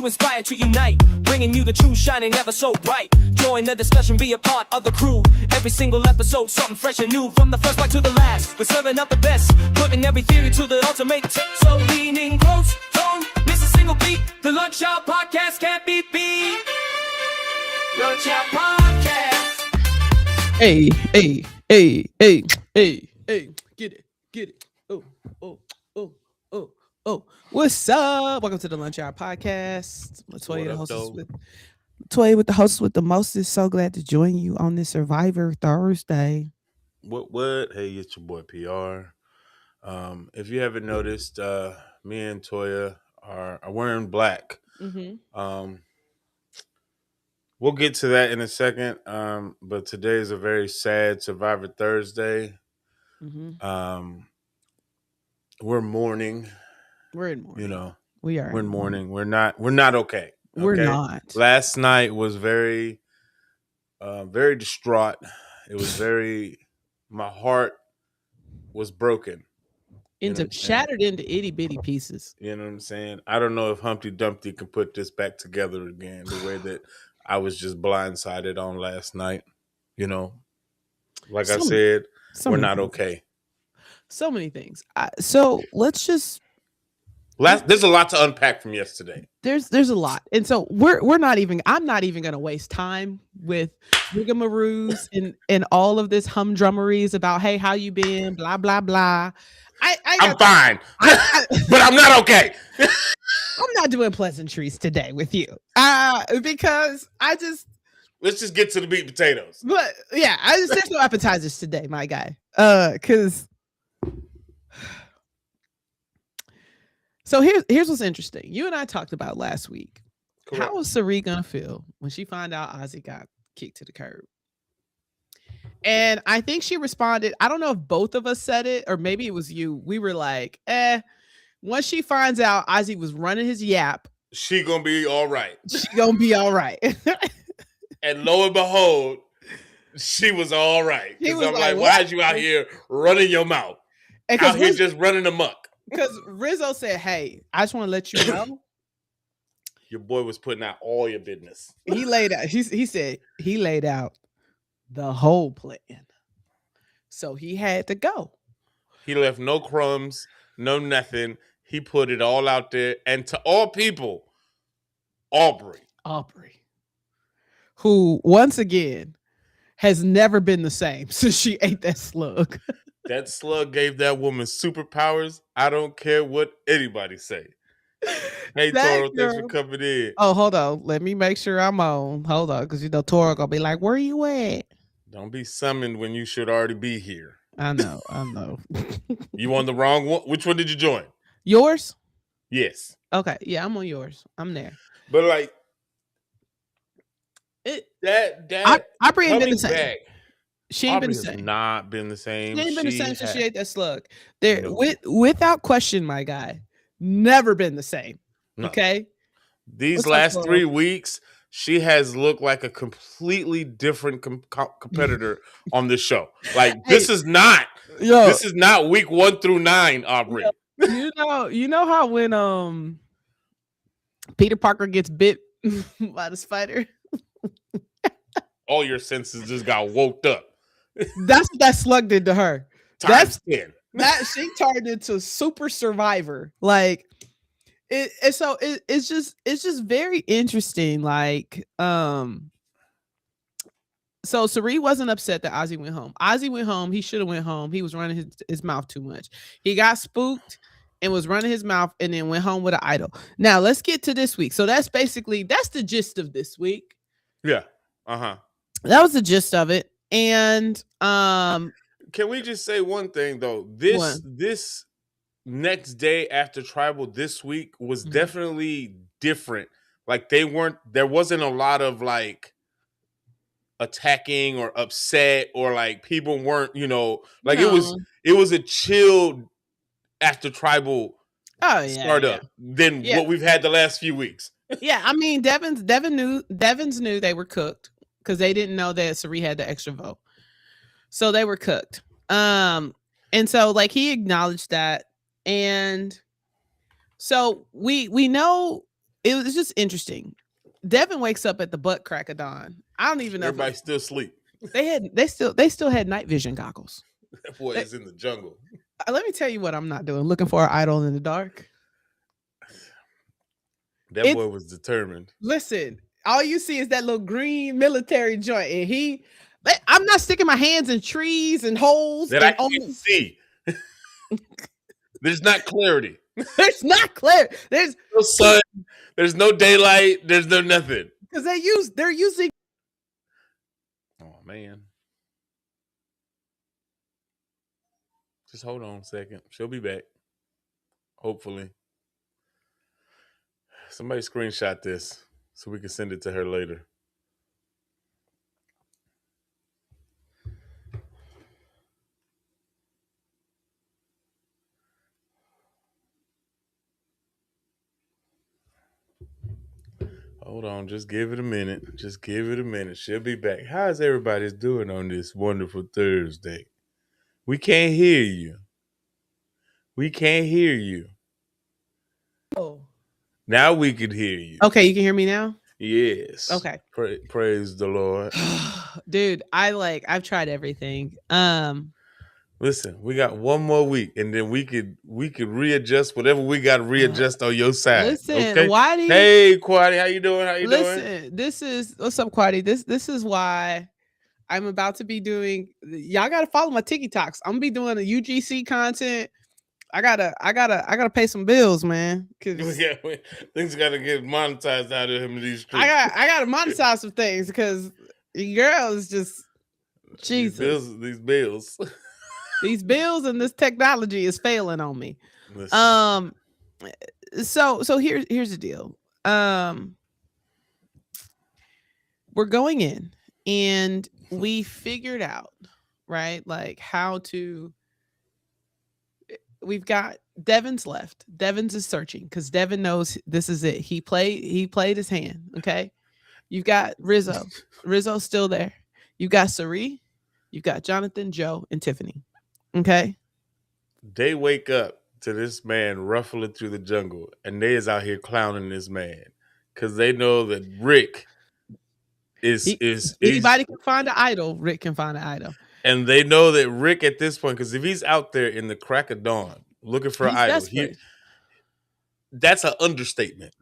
to inspire, to unite, bringing you the truth, shining ever so bright. Join the discussion, be a part of the crew. Every single episode, something fresh and new. From the first bite to the last, we're serving up the best, putting every theory to the ultimate test. So leaning close, don't miss a single beat. The Lunch Hour Podcast can't be beat. Lunch Hour Podcast. Hey, get it. Oh. What's up? Welcome to the Lunch Hour Podcast. Latoya, the hostess with Latoya with the hostess with the mostest. So glad to join you on this Survivor Thursday. What? Hey, it's your boy PR. If you haven't noticed, me and Toya are wearing black. Mm-hmm. We'll get to that in a second. But today is a very sad Survivor Thursday. Mm-hmm. We're mourning. We're in mourning. You know, we are. We're in mourning. We're not okay. We're not. Last night was very distraught. It was my heart was broken. Shattered into itty bitty pieces. You know what I'm saying? I don't know if Humpty Dumpty can put this back together again the way that I was just blindsided on last night. You know, like I said, we're not okay. So many things. So let's just. There's a lot to unpack from yesterday. There's a lot, and so we're not even. I'm not even going to waste time with rigamaroos and all of this humdrummeries about hey, how you been? Blah blah blah. I'm fine, but I'm not okay. I'm not doing pleasantries today with you, because let's just get to the meat and potatoes. But yeah, there's no appetizers today, my guy. Because. So here's what's interesting. You and I talked about last week. Correct. How was Cirie gonna feel when she found out Ozzy got kicked to the curb? And I think she responded. I don't know if both of us said it or maybe it was you. We were like, once she finds out Ozzy was running his yap, she gonna be all right. She gonna be all right. And lo and behold, she was all right. Because I'm like, why is you out here running your mouth? Out here just running amok. Because Rizzo said, hey, I just want to let you know. Your boy was putting out all your business. He laid out, he said he laid out the whole plan. So he had to go. He left no crumbs, no nothing. He put it all out there. And to all people, Aubry. Who, once again, has never been the same since she ate that slug. That slug gave that woman superpowers. I don't care what anybody say. Hey, Toro, thanks for coming in. Oh, hold on. Let me make sure I'm on. Hold on, because you know Toro gonna be like, where you at? Don't be summoned when you should already be here. I know. You on the wrong one? Which one did you join? Yours? Yes. Okay. Yeah, I'm on yours. I'm there. But like Aubry ain't been the same. Back, she ain't been the same. Not been the same. She ain't been the same since she ate that slug. There, without question, my guy, never been the same. No. Okay. These last 3 weeks, she has looked like a completely different competitor on this show. Like this is not week 1 through 9, Aubry. You know how when Peter Parker gets bit by the spider, all your senses just got woke up. That's what that slug did to her. Times 10. That she turned into super survivor. Like it's just very interesting. Like so Cirie wasn't upset that Ozzy went home. Ozzy went home. He should have went home. He was running his mouth too much. He got spooked and was running his mouth and then went home with an idol. Now let's get to this week. So that's the gist of this week. Yeah. That was the gist of it. And can we just say one thing though? This next day after Tribal this week was definitely different. Like there wasn't a lot of like attacking or upset or like people weren't, like no. it was a chill after Tribal startup than what we've had the last few weeks. Yeah, I mean Devens knew they were cooked because they didn't know that Cirie had the extra vote. So they were cooked. And so like he acknowledged that. And so we know it was just interesting. Devin wakes up at the butt crack of dawn. I don't even know. Everybody's still asleep. They still had night vision goggles. That boy is in the jungle. Let me tell you what I'm not doing. Looking for an idol in the dark. That boy was determined. Listen, all you see is that little green military joint, and I'm not sticking my hands in trees and holes that I can't see. There's not clarity. There's not clear. There's no sun. There's no daylight. There's no nothing. Because they're using. Oh man. Just hold on a second. She'll be back. Hopefully. Somebody screenshot this so we can send it to her later. Hold on. Just give it a minute. Just give it a minute. She'll be back. How's everybody's doing on this wonderful Thursday? We can't hear you. We can't hear you. Oh. Now we can hear you. Okay, you can hear me now? Yes. Okay. Praise the Lord. Dude, I've tried everything. Listen, we got one more week, and then we could readjust whatever we got to readjust on your side. Listen, okay? why do you? Hey, Quaddy, how you doing? How you doing? Listen, this is what's up, Quaddy. This is why I'm about to be doing. Y'all gotta follow my TikToks. I'm gonna be doing a UGC content. I gotta pay some bills, man. Cause yeah, things gotta get monetized out of him in these streets. I gotta monetize some things because your girl is just Jesus. These bills. These bills and this technology is failing on me. Listen. So here's the deal. We're going in and we figured out, right? Like how to. We've got Devens left. Devens is searching because Devin knows this is it. He played his hand. Okay. You've got Rizzo. Rizzo's still there. You've got Cirie. You've got Jonathan, Joe, and Tiffany. Okay. They wake up to this man ruffling through the jungle, and they is out here clowning this man because they know that Rick is anybody can find an idol. Rick can find an idol. And they know that Rick at this point, because if he's out there in the crack of dawn looking for an idol, that's an understatement.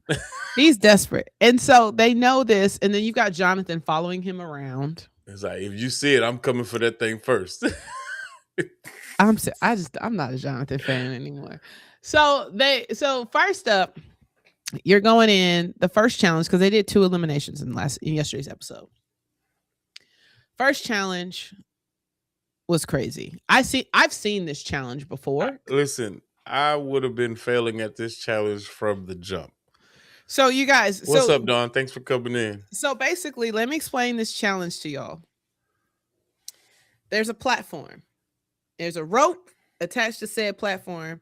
He's desperate. And so they know this. And then you got Jonathan following him around. It's like, if you see it, I'm coming for that thing first. I'm not a Jonathan fan anymore. So first up, you're going in the first challenge because they did 2 eliminations in yesterday's episode. First challenge was crazy. I've seen this challenge before. Listen, I would have been failing at this challenge from the jump. So you guys, what's up, Dawn? Thanks for coming in. So basically, let me explain this challenge to y'all. There's a platform. There's a rope attached to said platform.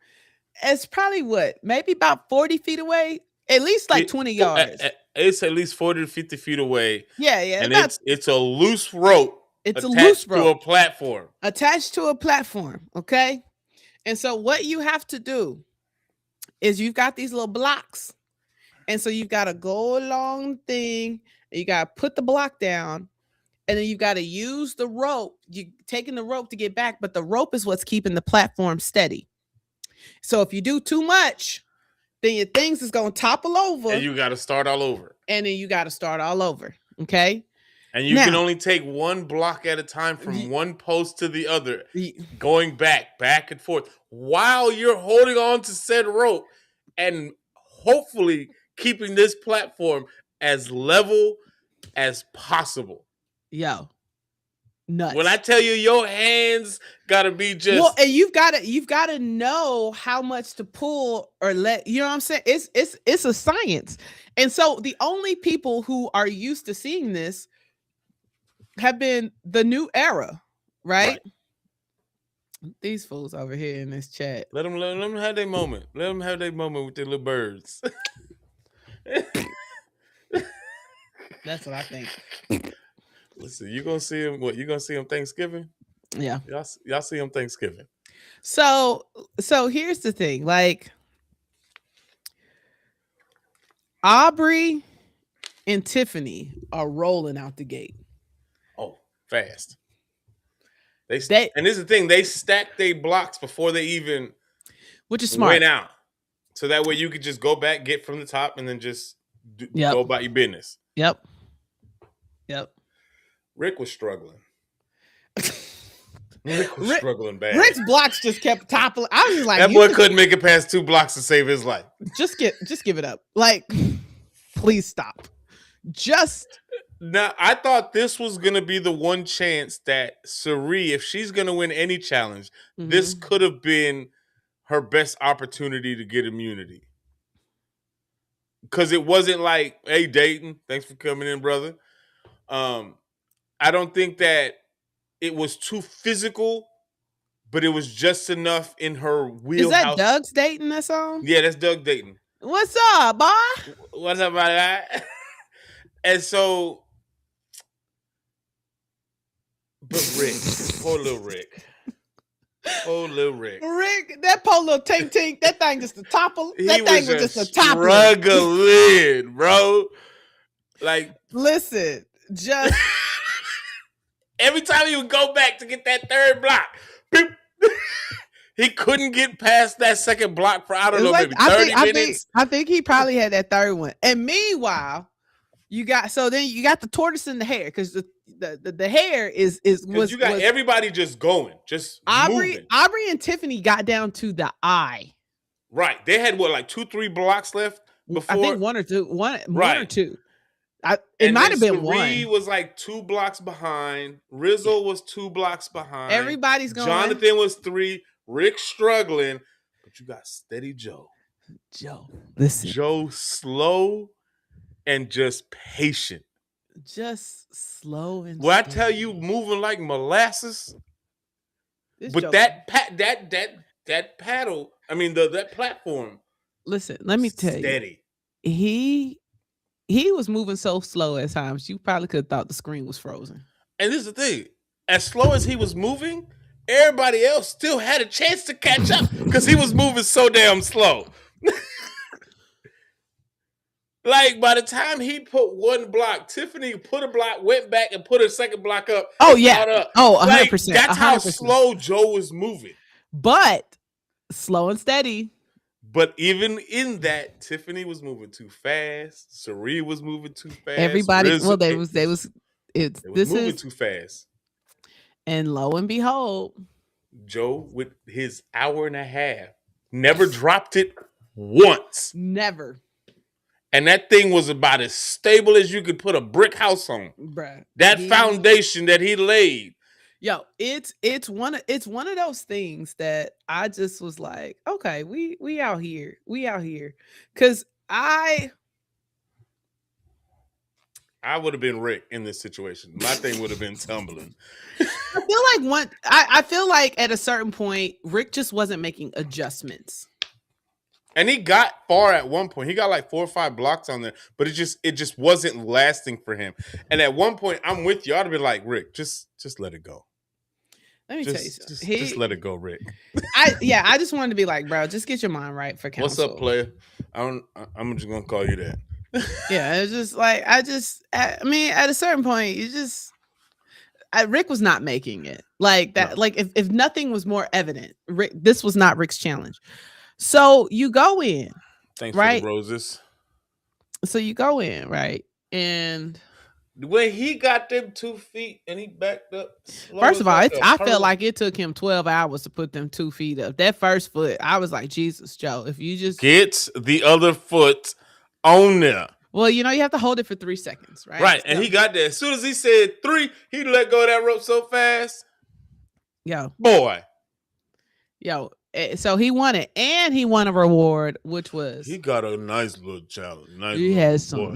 It's probably maybe about 40 feet away, at least 20 yards. It's at least 40 to 50 feet away. Yeah. And it's a loose rope. It's a loose rope to a platform. Attached to a platform. Okay. And so what you have to do is you've got these little blocks. And so you've got to go along thing. And you got to put the block down. And then you've got to use the rope. You're taking the rope to get back. But the rope is what's keeping the platform steady. So if you do too much, then your things is going to topple over. And you got to start all over. Okay. And you can only take one block at a time from one post to the other, going back and forth, while you're holding on to said rope and hopefully keeping this platform as level as possible. Yo, nuts. When I tell you your hands gotta be just and you've got to know how much to pull or let, you know what I'm saying? It's a science. And so the only people who are used to seeing this have been the new era, right? These fools over here in this chat. Let them have their moment. Let them have their moment with their little birds. That's what I think. Listen, you gonna see him? What, you gonna see him Thanksgiving? Yeah, y'all see him Thanksgiving. So here's the thing. Like, Aubry and Tiffany are rolling out the gate. Oh, fast. And this is the thing, they stacked their blocks before they even which is smart. went out. So that way you could just go back, get from the top, and then just go about your business. Yep. Rick was struggling. Rick was struggling bad. Rick's blocks just kept toppling. I was just like, that boy couldn't make it past 2 blocks to save his life. Just give it up. Like, please stop. Now, I thought this was going to be the one chance that Cirie, if she's going to win any challenge, this could have been her best opportunity to get immunity. Because it wasn't like, hey, Dayton, thanks for coming in, brother. I don't think that it was too physical, but it was just enough in her wheelhouse. Is that Doug's Dayton, that song? Yeah, that's Doug Dayton. What's up, boy? What's up, my guy? And so, but Rick, poor little Rick. Rick, that poor little tink, that thing just a topple. That thing was just a topple. Struggling, bro. Like, listen, just every time he would go back to get that third block, he couldn't get past that second block for, I don't know, maybe 30 minutes. I think he probably had that third one. And meanwhile, you got the tortoise and the hare, because the hare was everybody just going, just moving. Aubry and Tiffany got down to the eye. Right. They had like 2-3 blocks left before. I think one or two. It might have been one. Cirie was like 2 blocks behind. Rizzo was 2 blocks behind. Everybody's going. Jonathan was 3. Rick struggling. But you got steady Joe. Listen. Joe slow and just patient. Just slow and I tell you, moving like molasses. But that paddle, I mean that platform. Listen, let me tell you. Steady. He was moving so slow at times, you probably could have thought the screen was frozen. And this is the thing. As slow as he was moving, everybody else still had a chance to catch up because he was moving so damn slow. Like, by the time he put 1 block, Tiffany put a block, went back and put a second block up. Oh, yeah. Up. Oh, 100%. That's 100%. how slow Joe was moving. But slow and steady. But even in that, Tiffany was moving too fast. Cirie was moving too fast. Everybody, Rizzo, they was moving too fast. And lo and behold, Joe, with his hour and a half, never dropped it once. Never. And that thing was about as stable as you could put a brick house on. Bruh. That foundation that he laid. Yo, it's one of those things that I just was like, okay, we out here. Cause I would have been Rick in this situation. My thing would have been tumbling. I feel like at a certain point, Rick just wasn't making adjustments. And he got far at one point. He got like 4 or 5 blocks on there, but it just wasn't lasting for him. And at one point, I'm with you. I'd have been like, Rick, just let it go. Let me tell you something. Just let it go, Rick. I just wanted to be like, bro, just get your mind right for counsel. What's up, player? I'm just gonna call you that. Yeah, it's just like I mean, at a certain point, Rick was not making it like that. No. Like if nothing was more evident, this was not Rick's challenge. So you go in. Thanks right? for the roses. So you go in, right? And when he got them 2 feet and he backed up. First of all, I felt like it took him 12 hours to put them 2 feet up. That first foot, I was like, Jesus, Joe, if you just get the other foot on there. Well, you have to hold it for 3 seconds, right? Right. And he got there. As soon as he said 3, he let go of that rope so fast. Yo. Boy. Yo. So he won it, and he won a reward, which was he got a nice little challenge. You had some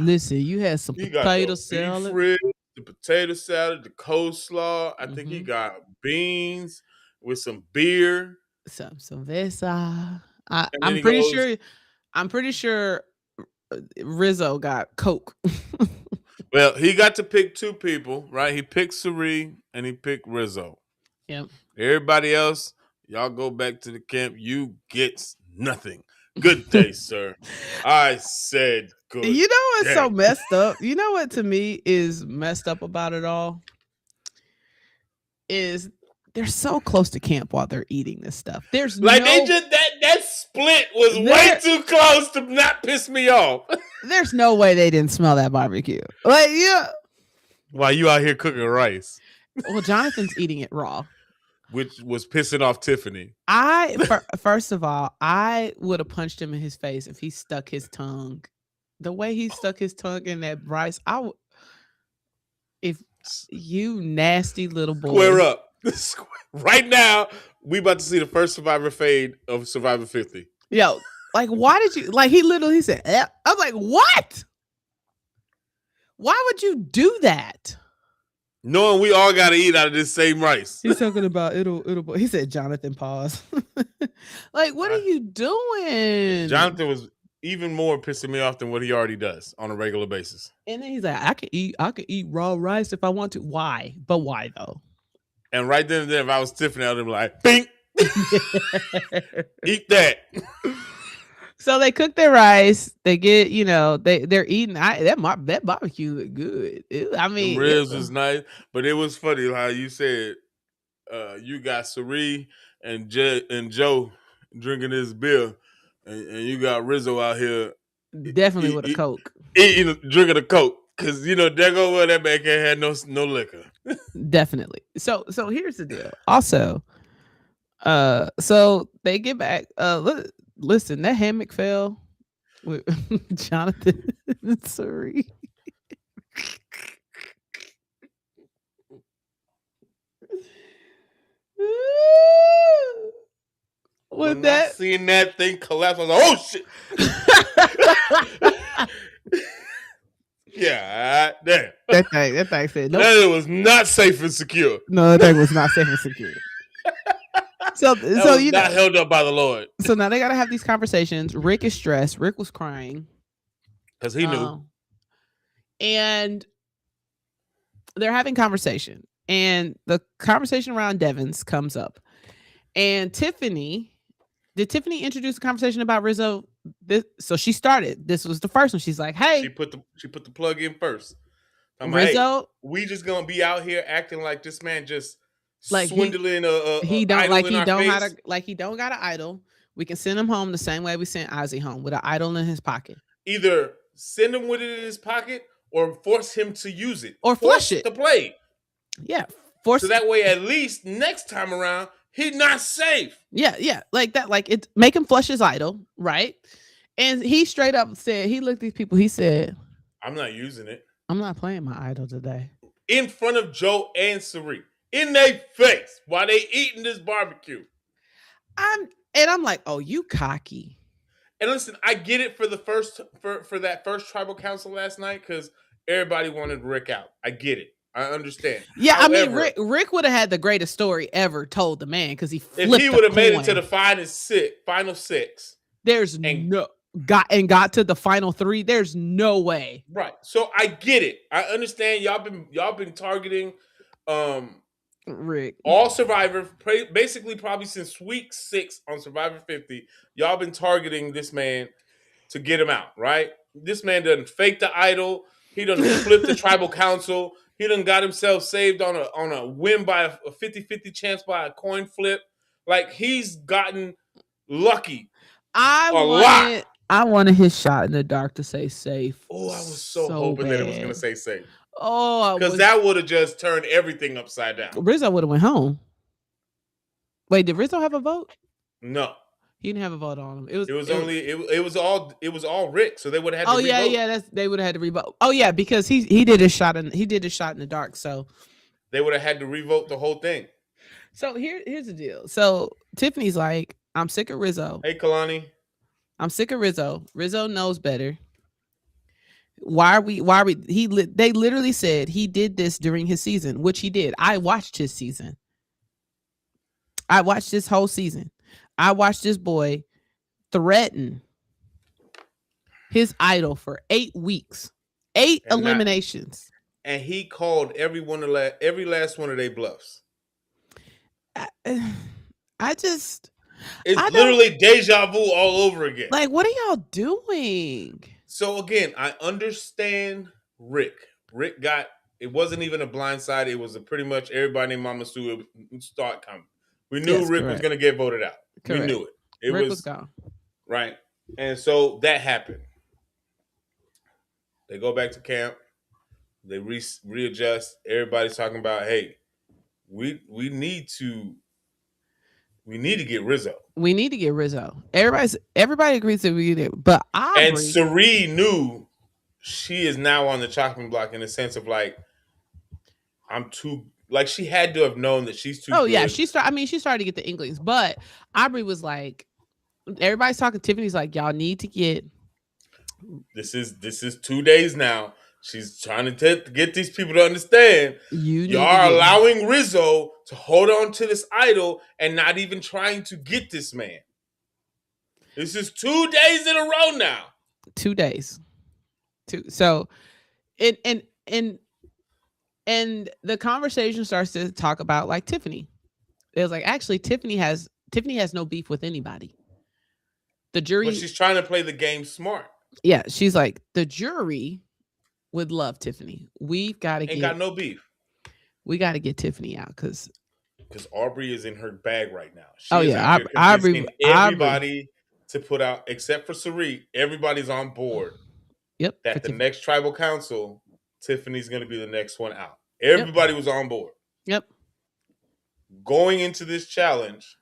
potato salad, the potato salad, the coleslaw. I think he got beans with some beer, some cerveza. I'm pretty sure Rizzo got Coke. Well, he got to pick 2 people, right? He picked Cirie and he picked Rizzo. Yep. Everybody else. Y'all go back to the camp. You get nothing. Good day, sir. I said good. You know what's day. so messed up? You know what to me is messed up about it all? Is they're so close to camp while they're eating this stuff. There's like no, they just that split was way too close to not piss me off. There's no way they didn't smell that barbecue. Like, yeah. While you out here cooking rice. Well, Jonathan's eating it raw, which was pissing off Tiffany. First of all, I would have punched him in his face if he stuck his tongue. The way he stuck his tongue in that rice, if you nasty little boy. Square up. Right now, we about to see the first Survivor fade of Survivor 50. Yo, like, why did you, like, he said, eh. I was like, what? Why would you do that? Knowing we all got to eat out of this same rice. He's talking about it'll. He said, Jonathan, pause. Like, what are you doing? Jonathan was even more pissing me off than what he already does on a regular basis. And then he's like, I can eat raw rice if I want to. Why? But why though? And right then and there, if I was Tiffany, I'd be like, bing, eat that. So they cook their rice. They get, they're eating. That barbecue looked good. I mean, the ribs was nice, but it was funny how you said you got Cirie and Joe drinking this beer, and you got Rizzo out here definitely with a Coke, drinking a Coke, because there go where that man can't have no liquor. Definitely. So here's the deal. Also, so they get back. Listen, that hammock fell with Jonathan and Cirie. When I seen that thing collapse, I was like, "Oh shit!" Yeah, damn. That thing said, nope. That was not safe and secure. No, that thing was not safe and secure. So not held up by the Lord. So now they gotta have these conversations. Rick is stressed. Rick was crying because he knew. And they're having conversation, and the conversation around Devens comes up. And did Tiffany introduce a conversation about Rizzo? So she started. This was the first one. She's like, "Hey," she put the plug in first. I'm Rizzo, like, hey, we just gonna be out here acting like this man just like swindling he don't got an idol. We can send him home the same way we sent Ozzy home, with an idol in his pocket. Either send him with it in his pocket or force him to use it. Or flush it to play. Yeah. So that way at least next time around he's not safe. Yeah. Like that, make him flush his idol, right? And he straight up said, he looked at these people, he said, I'm not using it. I'm not playing my idol today. In front of Joe and Cirie. In their face while they eating this barbecue. I'm like, oh, you cocky. And listen, I get it for the for that first tribal council last night, because everybody wanted Rick out. I get it. I understand. Yeah, however, I mean, Rick would have had the greatest story ever told the man, because he flipped if he would have made it to the final six. Got to the final three. There's no way. Right. So I get it. I understand y'all been targeting Rick, all Survivor, basically probably since week 6 on Survivor 50. Y'all been targeting this man to get him out, right? This man doesn't fake the idol. He doesn't flip the tribal council. He done got himself saved on a win by a 50-50 chance by a coin flip. Like, he's gotten lucky. I wanted his shot in the dark to say safe. Oh, I was so hoping that it was going to say safe. Oh, because that would have just turned everything upside down. Rizzo would have went home. Wait, did Rizzo have a vote? No, he didn't have a vote on him. It was all Rick. So they would have had to revote. Yeah, they would have had to revote. Oh yeah, because he did his shot in the dark. So they would have had to revote the whole thing. So here's the deal. So Tiffany's like, I'm sick of Rizzo. Hey, Kalani. I'm sick of Rizzo. Rizzo knows better. Why are we? They literally said he did this during his season, which he did. I watched his season. I watched this whole season. I watched this boy threaten his idol for 8 weeks, 8 eliminations. And he called every last one of their bluffs. It's literally deja vu all over again. Like, what are y'all doing? So again, I understand Rick. Rick got, it wasn't even a blindside. It was pretty much everybody named Mama Sue start coming. We knew Rick was going to get voted out. Correct. We knew it. Rick was gone. Right. And so that happened. They go back to camp. They readjust. Everybody's talking about, hey, we need to get Rizzo. We need to get Rizzo. Everybody agrees that we need it. But Aubry, and Cirie knew she is now on the chopping block in the sense of like, I'm too, like, she had to have known that she's too. Oh, good. Yeah, she started to get the inklings, but Aubry was like, everybody's talking. Tiffany's like, y'all need to get. This is 2 days now. She's trying to get these people to understand. Y'all are allowing Rizzo to hold on to this idol and not even trying to get this man. This is 2 days in a row now. 2 days. So, and the conversation starts to talk about like Tiffany. It was like, actually, Tiffany has no beef with anybody. The jury. But she's trying to play the game smart. Yeah, she's like, the jury would love Tiffany. We've got to got no beef. We got to get Tiffany out because Aubrey is in her bag right now. Aubrey, everybody to put out except for Cirie. Everybody's on board. Yep. That the next tribal council, Tiffany's going to be the next one out. Everybody was on board. Yep. Going into this challenge,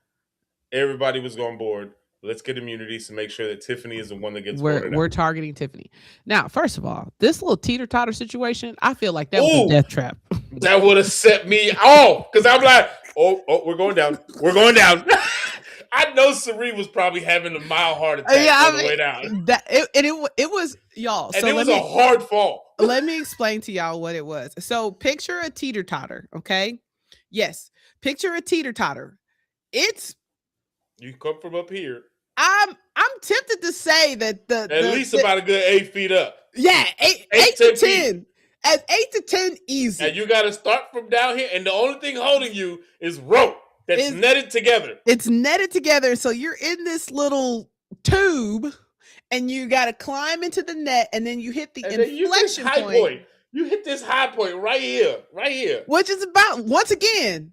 everybody was on board. Let's get immunities to make sure that Tiffany is the one that gets voted out. We're targeting Tiffany. Now, first of all, this little teeter-totter situation, I feel like that was a death trap. That would have set me off because I'm like, oh, we're going down. We're going down. I know Cirie was probably having a mild heart attack on the way down. It was, y'all. And so it was a hard fall. Let me explain to y'all what it was. So picture a teeter-totter, okay? Yes. Picture a teeter-totter. You come from up here. I'm tempted to say that at least about a good 8 feet up. Yeah, 8 to 10. At 8 to 10, easy. And you got to start from down here, and the only thing holding you is rope that's netted together. It's netted together, so you're in this little tube, and you got to climb into the net, and then you hit the inflection point. You hit this high point right here, which is about, once again,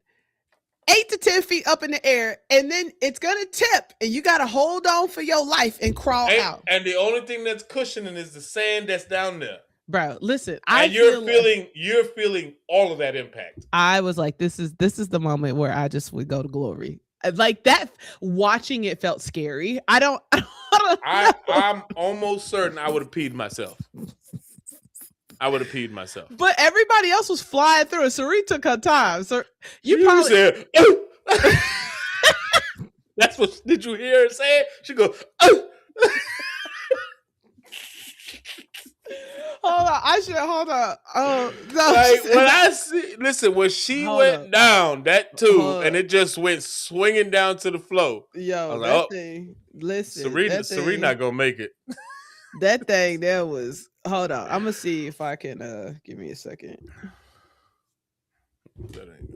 8 to 10 feet up in the air, and then it's gonna tip, and you gotta hold on for your life and crawl out. And the only thing that's cushioning is the sand that's down there. Bro, listen, you're feeling all of that impact. I was like, this is the moment where I just would go to glory. Like that, watching it felt scary. I'm almost certain I would have peed myself. But everybody else was flying through it. Cirie took her time. So you probably said, oh. That's what, did you hear her say? She go, oh. Hold on. Oh, no. Like when she went down that tube and it just went swinging down to the floor. Yo, that thing. Listen, Cirie not gonna make it. That thing there was. Hold on, I'm gonna see if I can. Give me a second. That ain't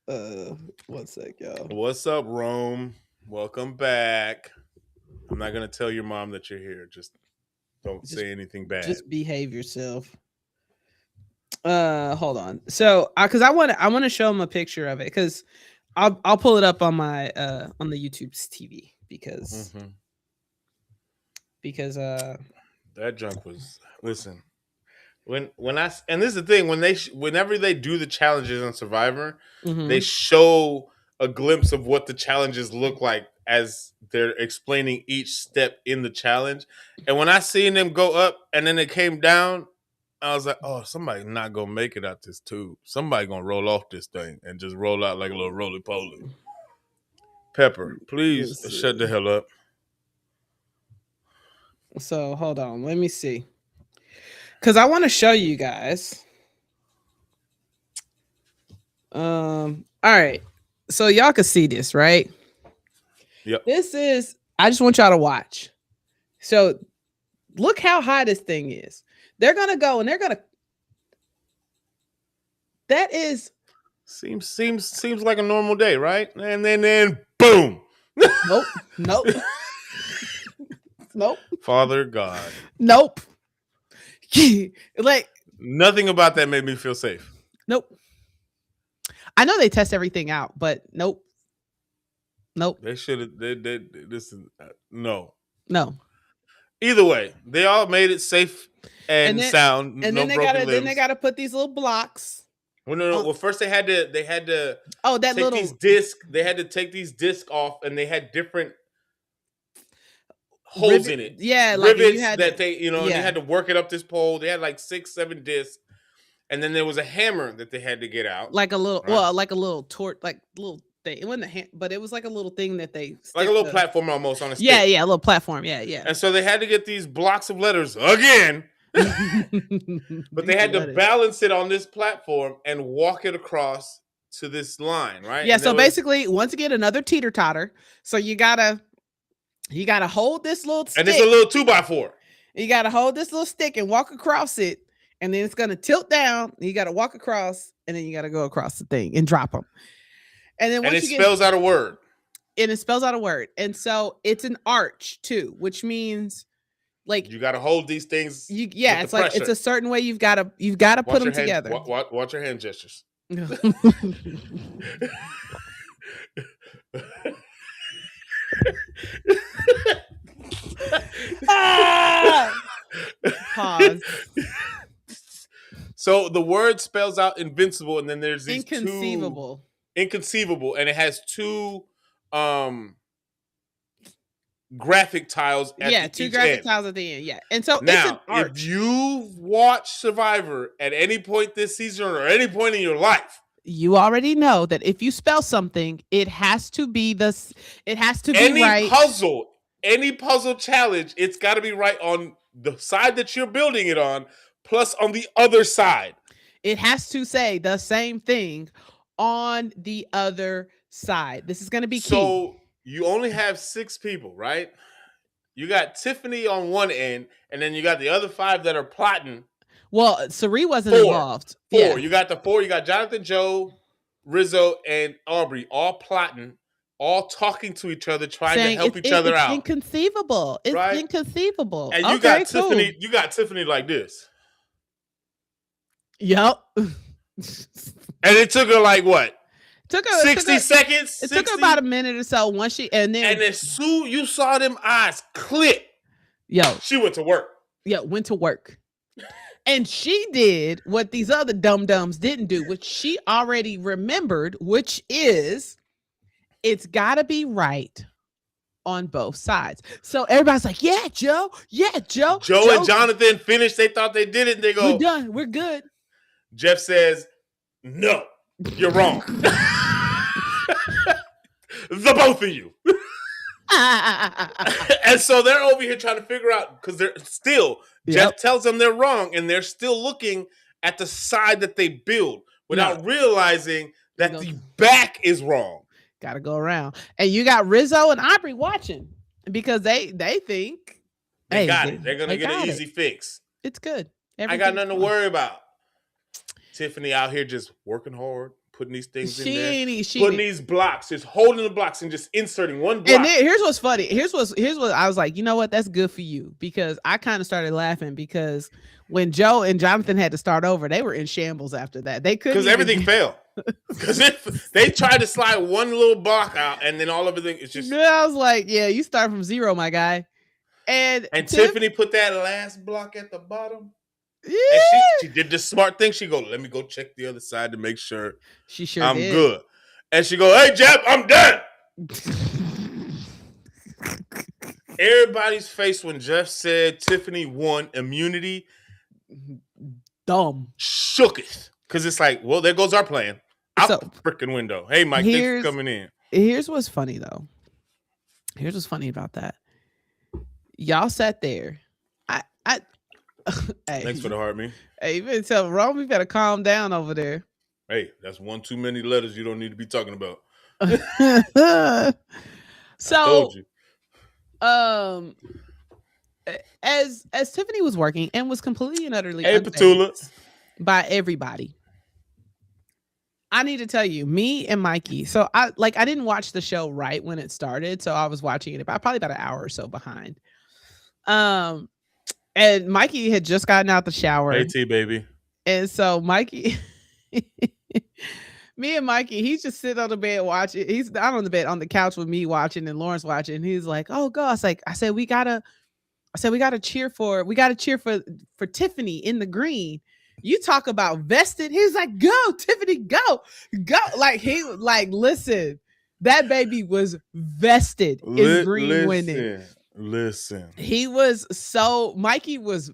gonna. 1 sec, y'all. What's up, Rome? Welcome back. I'm not gonna tell your mom that you're here. Just don't say anything bad. Just behave yourself. Hold on. So, because I want to show him a picture of it because I'll pull it up on my on the YouTube's TV because that junk was, listen, and this is the thing, whenever they do the challenges on Survivor, they show a glimpse of what the challenges look like as they're explaining each step in the challenge. And when I seen them go up and then it came down, I was like, oh, somebody not gonna make it out this tube. Somebody gonna roll off this thing and just roll out like a little roly-poly. Pepper, please shut the hell up. So hold on, let me see, because I want to show you guys. All right, so y'all can see this, right? Yep. This is. I just want y'all to watch. So look how high this thing is. They're gonna go and they're gonna. That is. Seems like a normal day, right? And then boom. Nope. Nope. Father God. Nope. Like nothing about that made me feel safe. Nope. I know they test everything out, but nope. They should have. This is no. Either way, they all made it safe and sound. And then they gotta put these little blocks. Well, no. Well, first they had to. Oh, that take little these discs. They had to take these discs off, and they had different holes in it. Yeah, rivets that they, they had to work it up this pole. They had like 6-7 discs, and then there was a hammer that they had to get out, like a little, well, like a little torch, like little thing. It wasn't but it was like a little thing that they like a little platform almost on a stick. Yeah, a little platform. Yeah. And so they had to get these blocks of letters again, but they had to balance it on this platform and walk it across to this line, right? Yeah. And so basically, once again, another teeter totter. So you gotta hold this little stick. And it's a little 2x4. You gotta hold this little stick and walk across it, and then it's gonna tilt down. You gotta walk across, and then you gotta go across the thing and drop them. And then it spells out a word. And it spells out a word. And so it's an arch too, which means like you gotta hold these things. It's like it's a certain way you've gotta put them together. Watch your hand gestures. Pause. So the word spells out invincible, and then there's these inconceivable, and it has two graphic tiles at two graphic tiles at the end. Yeah. And so now if you've watched Survivor at any point this season or any point in your life, you already know that if you spell something, it has to be right. Any puzzle challenge, it's got to be right on the side that you're building it on, plus on the other side. It has to say the same thing on the other side. This is going to be key. So you only have 6 people, right? You got Tiffany on one end, and then you got the other 5 that are plotting. Well, Cirie wasn't involved. 4. Yeah. You got the 4. You got Jonathan, Joe, Rizzo, and Aubry all plotting, all talking to each other, trying to help each other out. Inconceivable. It's inconceivable. And you got Tiffany. You got Tiffany like this. Yep. And it took her like what? 60 seconds. It took her about a minute or so once she and as soon you saw them eyes click, she went to work. Yeah, went to work. And she did what these other dum-dums didn't do, which she already remembered, which is it's gotta be right on both sides. So everybody's like, yeah, Joe. Joe and Jonathan finished. They thought they did it. And they go, we're done. We're good. Jeff says, no, you're wrong. The both of you. And so they're over here trying to figure out, because they're still, Jeff tells them they're wrong, and they're still looking at the side that they build without realizing that the back is wrong. Gotta go around. And you got Rizzo and Aubry watching because they think they got it. They're gonna get an easy fix. It's good. I got nothing to worry about. Tiffany out here just working hard, putting these things in there, putting these blocks, just holding the blocks and just inserting one block. And then, here's what's funny. Here's what I was like, you know what? That's good for you, because I kind of started laughing because when Joe and Jonathan had to start over, they were in shambles after that. They couldn't, because everything fell. Because if they tried to slide one little block out, and then all everything is just. I was like, yeah, you start from zero, my guy. And Tiffany put that last block at the bottom. Yeah. And she did the smart thing. She go, let me go check the other side to make sure I'm good. And she go, hey, Jeff, I'm done. Everybody's face when Jeff said Tiffany won immunity. Dumb. Shooketh. Because it's like, well, there goes our plan. Out the freaking window. Hey, Mike, thanks for coming in. Here's what's funny, though. Here's what's funny about that. Y'all sat there. Hey, thanks for the heart, me. Hey, you better tell Rome, you better calm down over there. Hey, that's one too many letters you don't need to be talking about. So, as Tiffany was working and was completely and utterly Petula, by everybody, I need to tell you, me and Mikey. So I didn't watch the show right when it started, so I was watching it probably about an hour or so behind. And Mikey had just gotten out the shower. AT baby. And so Mikey, me and Mikey, he's just sitting on the bed watching. He's not on the bed, on the couch with me watching and Lawrence watching. He's like, "Oh gosh!" I said we gotta cheer for Tiffany in the green. You talk about vested. He was like, "Go, Tiffany, go." Listen, that baby was vested in green winning. Listen. He was Mikey was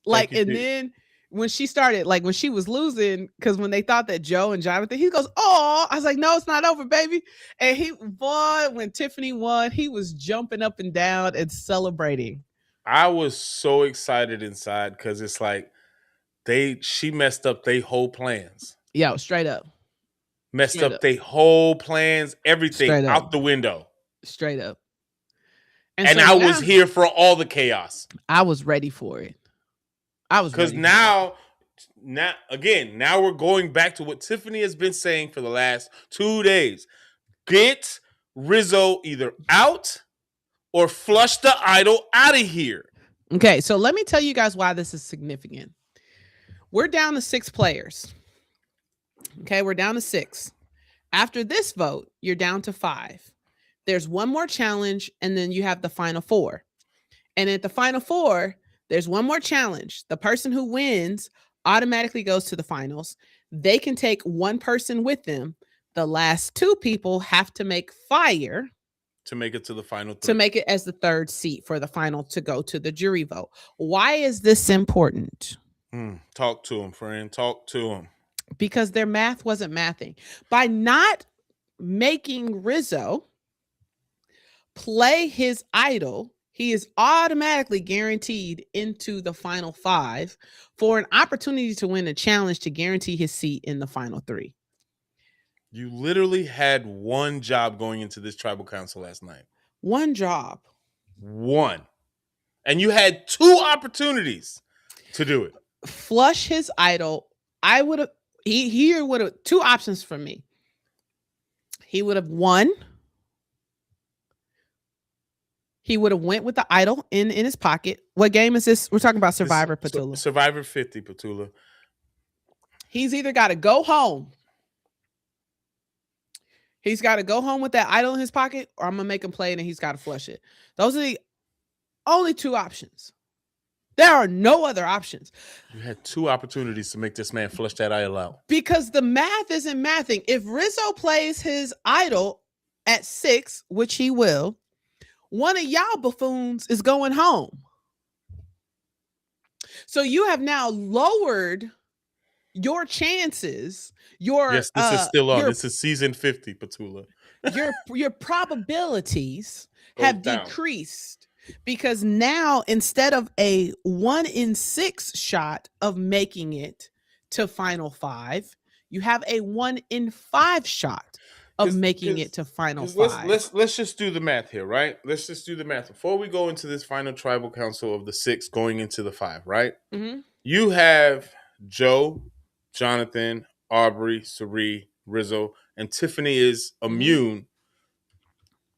like, and then when she started, like when she was losing, because when they thought that Joe and Jonathan, he goes, "Oh," I was like, "No, it's not over, baby." And he won. When Tiffany won, he was jumping up and down and celebrating. I was so excited inside because it's like she messed up their whole plans. Yeah, straight up. Messed up their whole plans, everything out the window. Straight up. And so I was here for all the chaos. I was ready for it. Because now we're going back to what Tiffany has been saying for the last 2 days. Get Rizzo either out or flush the idol out of here. Okay, so let me tell you guys why this is significant. We're down to 6 players. Okay, we're down to 6. After this vote, you're down to 5. There's one more challenge, and then you have the final 4. And at the final 4, there's one more challenge. The person who wins automatically goes to the finals. They can take one person with them. The last 2 people have to make fire to make it to the final 3. To make it as the 3rd seat for the final to go to the jury vote. Why is this important? Talk to him, friend. Talk to him. Because their math wasn't mathing. By not making Rizzo play his idol, he is automatically guaranteed into the final 5 for an opportunity to win a challenge to guarantee his seat in the final 3. You literally had one job going into this tribal council last night. One job. One. And you had 2 opportunities to do it. Flush his idol. I would have, he would have 2 options for me. He would have won. He would have went with the idol in his pocket. What game is this? We're talking about Survivor, Petula. Survivor 50, Petula. He's either got to go home. He's got to go home with that idol in his pocket, or I'm going to make him play it and he's got to flush it. Those are the only 2 options. There are no other options. You had 2 opportunities to make this man flush that idol out. Because the math isn't mathing. If Rizzo plays his idol at 6, which he will, one of y'all buffoons is going home. So you have now lowered your chances. Yes, this is still on. This is season 50, Petula. your probabilities have decreased because now instead of a 1 in 6 shot of making it to final 5, you have a 1 in 5 shot of making it to final 5. Let's just do the math here, right? Let's just do the math before we go into this final tribal council of the 6 going into the 5, right? Mm-hmm. You have Joe, Jonathan, Aubry, Cirie, Rizzo, and Tiffany is immune.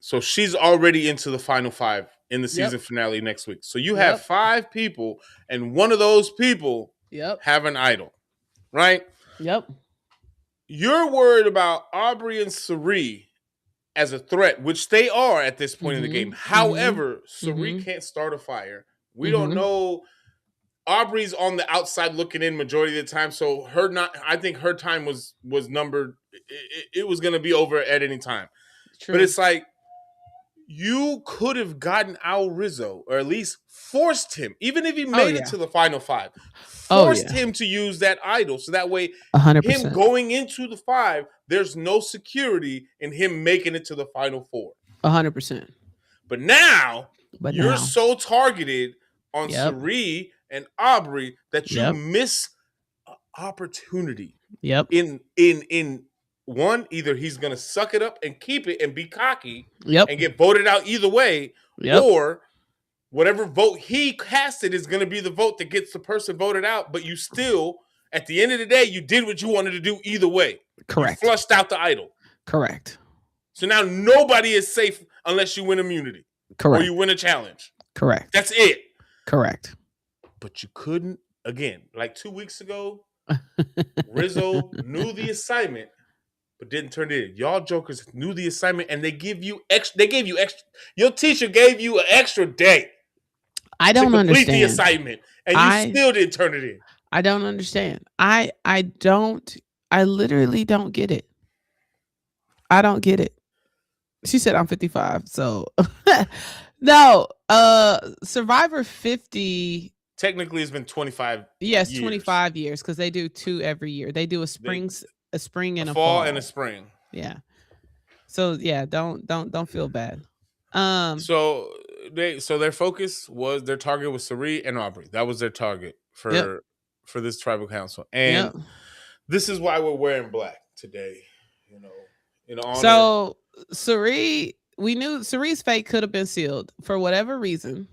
So she's already into the final 5 in the season finale next week. So you have 5 people, and one of those people have an idol, right? Yep. You're worried about Aubry and Cirie as a threat, which they are at this point in the game. However, Cirie can't start a fire. We don't know. Aubrey's on the outside looking in majority of the time, so I think her time was numbered. It was going to be over at any time. True. But it's like you could have gotten Al Rizzo, or at least forced him, even if he made it to the final 5. Forced him to use that idol, so that way 100%. Him going into the 5, there's no security in him making it to the final 4. 100%. But now you're so targeted on Cirie and Aubry that you miss opportunity. Yep. In one, either he's gonna suck it up and keep it and be cocky and get voted out either way, or whatever vote he casted is gonna be the vote that gets the person voted out, but you still At the end of the day, you did what you wanted to do either way. Correct. You flushed out the idol. Correct. So now nobody is safe unless you win immunity. Correct. Or you win a challenge. Correct. That's it. Correct. But you couldn't, again, like 2 weeks ago, Rizzo knew the assignment, but didn't turn it in. Y'all jokers knew the assignment, and they gave you extra. Your teacher gave you an extra day. I don't understand the assignment, and you still didn't turn it in. I don't understand. I literally don't get it. I don't get it. She said I'm 55, so no. Survivor 50. Technically, it's been 25. Yes, years. 25 years because they do 2 every year. They do a spring and a fall and a spring. Yeah. So yeah, don't feel bad. So their focus was, their target was Cirie and Aubry. That was their target for this tribal council, and this is why we're wearing black today. In honor. So Cirie, we knew Cirie's fate could have been sealed for whatever reason.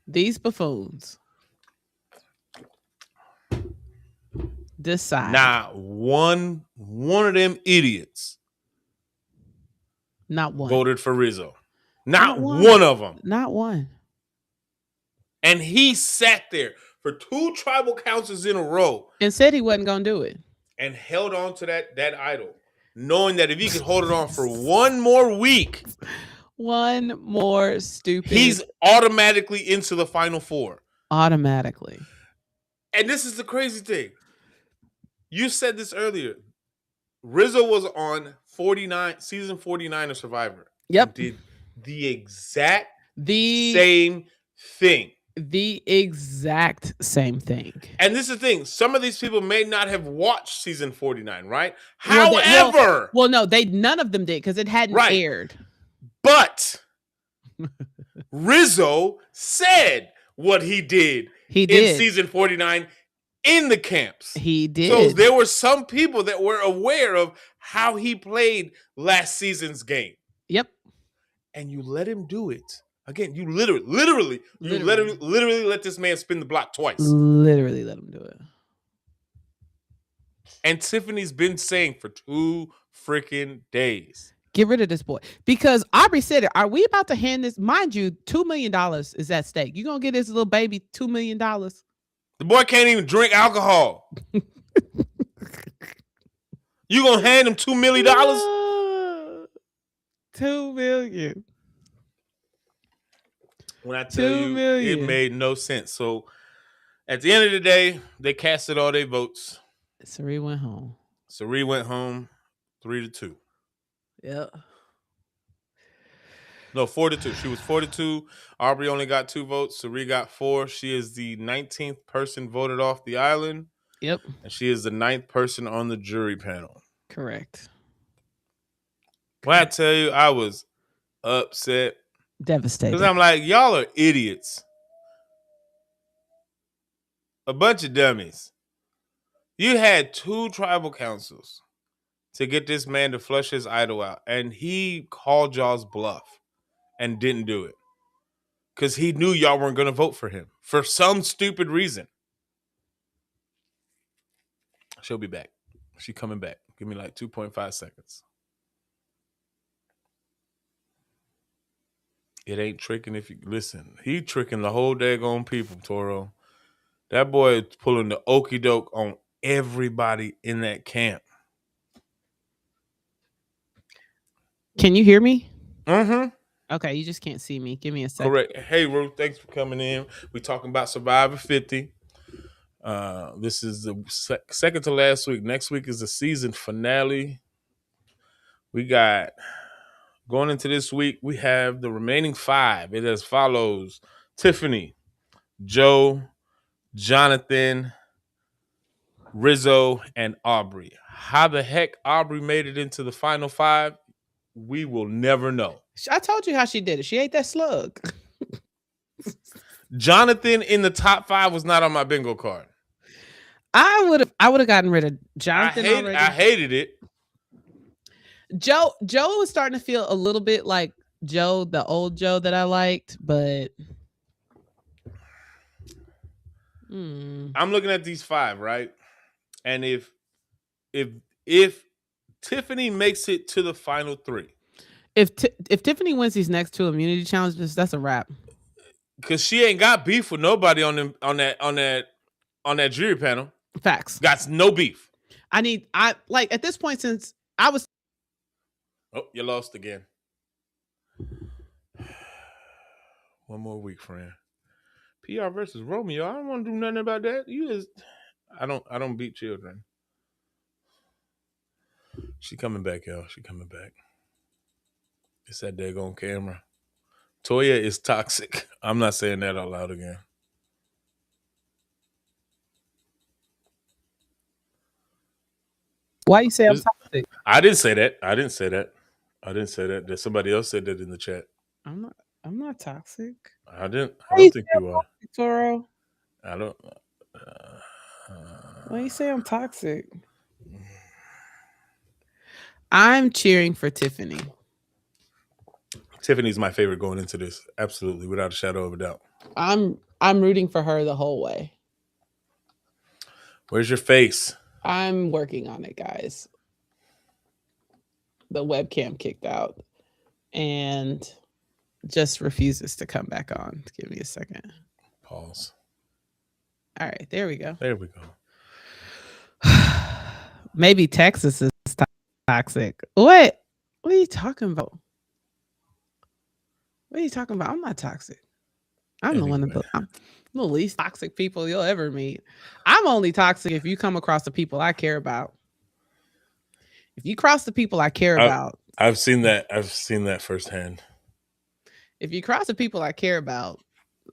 These buffoons decide. Not one of them idiots. Not one voted for Rizzo. Not one of them. Not one. And he sat there for 2 tribal councils in a row and said he wasn't gonna do it, and held on to that idol, knowing that if he could hold it on for one more week, one more stupid, he's automatically into the final 4. Automatically. And this is the crazy thing. You said this earlier. Rizzo was on season 49 of Survivor. Yep. Did the exact same thing. The exact same thing. And this is the thing. Some of these people may not have watched season 49, right? However, no, none of them did because it hadn't aired. But Rizzo said what he did in season 49 in the camps. He did. So there were some people that were aware of how he played last season's game. Yep. And you let him do it. Again, you literally let this man spin the block twice. Literally let him do it. And Tiffany's been saying for 2 freaking days, get rid of this boy. Because Aubry said it. Are we about to hand this? Mind you, $2 million is at stake. You gonna get this little baby $2 million? The boy can't even drink alcohol. You gonna hand him $2 million? $2 million. When I tell you, it made no sense. So at the end of the day, they casted all their votes. Cirie went home. 3-2. Yep. No, 4-2. She was 4-2. Aubry only got 2 votes. Cirie got 4. She is the 19th person voted off the island. Yep. And she is the 9th person on the jury panel. Correct. When I tell you, I was upset. Devastated. Because I'm like, y'all are idiots. A bunch of dummies. You had 2 tribal councils to get this man to flush his idol out. And he called y'all's bluff and didn't do it. Because he knew y'all weren't going to vote for him. For some stupid reason. She'll be back. She coming back. Give me like 2.5 seconds. It ain't tricking if you listen. He tricking the whole daggone people, Toro. That boy is pulling the okie doke on everybody in that camp. Can you hear me? Mm-hmm. Okay, you just can't see me. Give me a second. Correct. Hey, Ruth, thanks for coming in. We talking about Survivor 50. This is the second to last week. Next week is the season finale. We got... Going into this week, we have the remaining 5. It as follows: Tiffany, Joe, Jonathan, Rizzo, and Aubry. How the heck Aubry made it into the final 5, we will never know. I told you how she did it. She ate that slug. Jonathan in the top 5 was not on my bingo card. I would have gotten rid of Jonathan already. I hated it. Joe was starting to feel a little bit like Joe, the old Joe that I liked, but I'm looking at these 5, right? And if Tiffany makes it to the final 3, if Tiffany wins these next 2 immunity challenges, that's a wrap. Because she ain't got beef with nobody on that jury panel. Facts. Got no beef. I like at this point, since I was. Oh, you lost again. One more week, friend. PR versus Romeo. I don't want to do nothing about that. I don't beat children. She coming back, y'all. She coming back. It's that daggone camera. Toya is toxic. I'm not saying that out loud again. Why you say I'm toxic? I didn't say that. I didn't say that. That somebody else said that in the chat. I'm not toxic. I don't think you are. Toro? I don't. Why you say I'm toxic? I'm cheering for Tiffany. Tiffany's my favorite going into this. Absolutely, without a shadow of a doubt. I'm rooting for her the whole way. Where's your face? I'm working on it, guys. The webcam kicked out and just refuses to come back on. Give me a second. Pause. All right, there we go. There we go. Maybe Texas is toxic. What are you talking about? What are you talking about? I'm not toxic. I'm the least toxic people you'll ever meet. I'm only toxic if you come across the people I care about. If you cross the people I care about. I've seen that. I've seen that firsthand. If you cross the people I care about,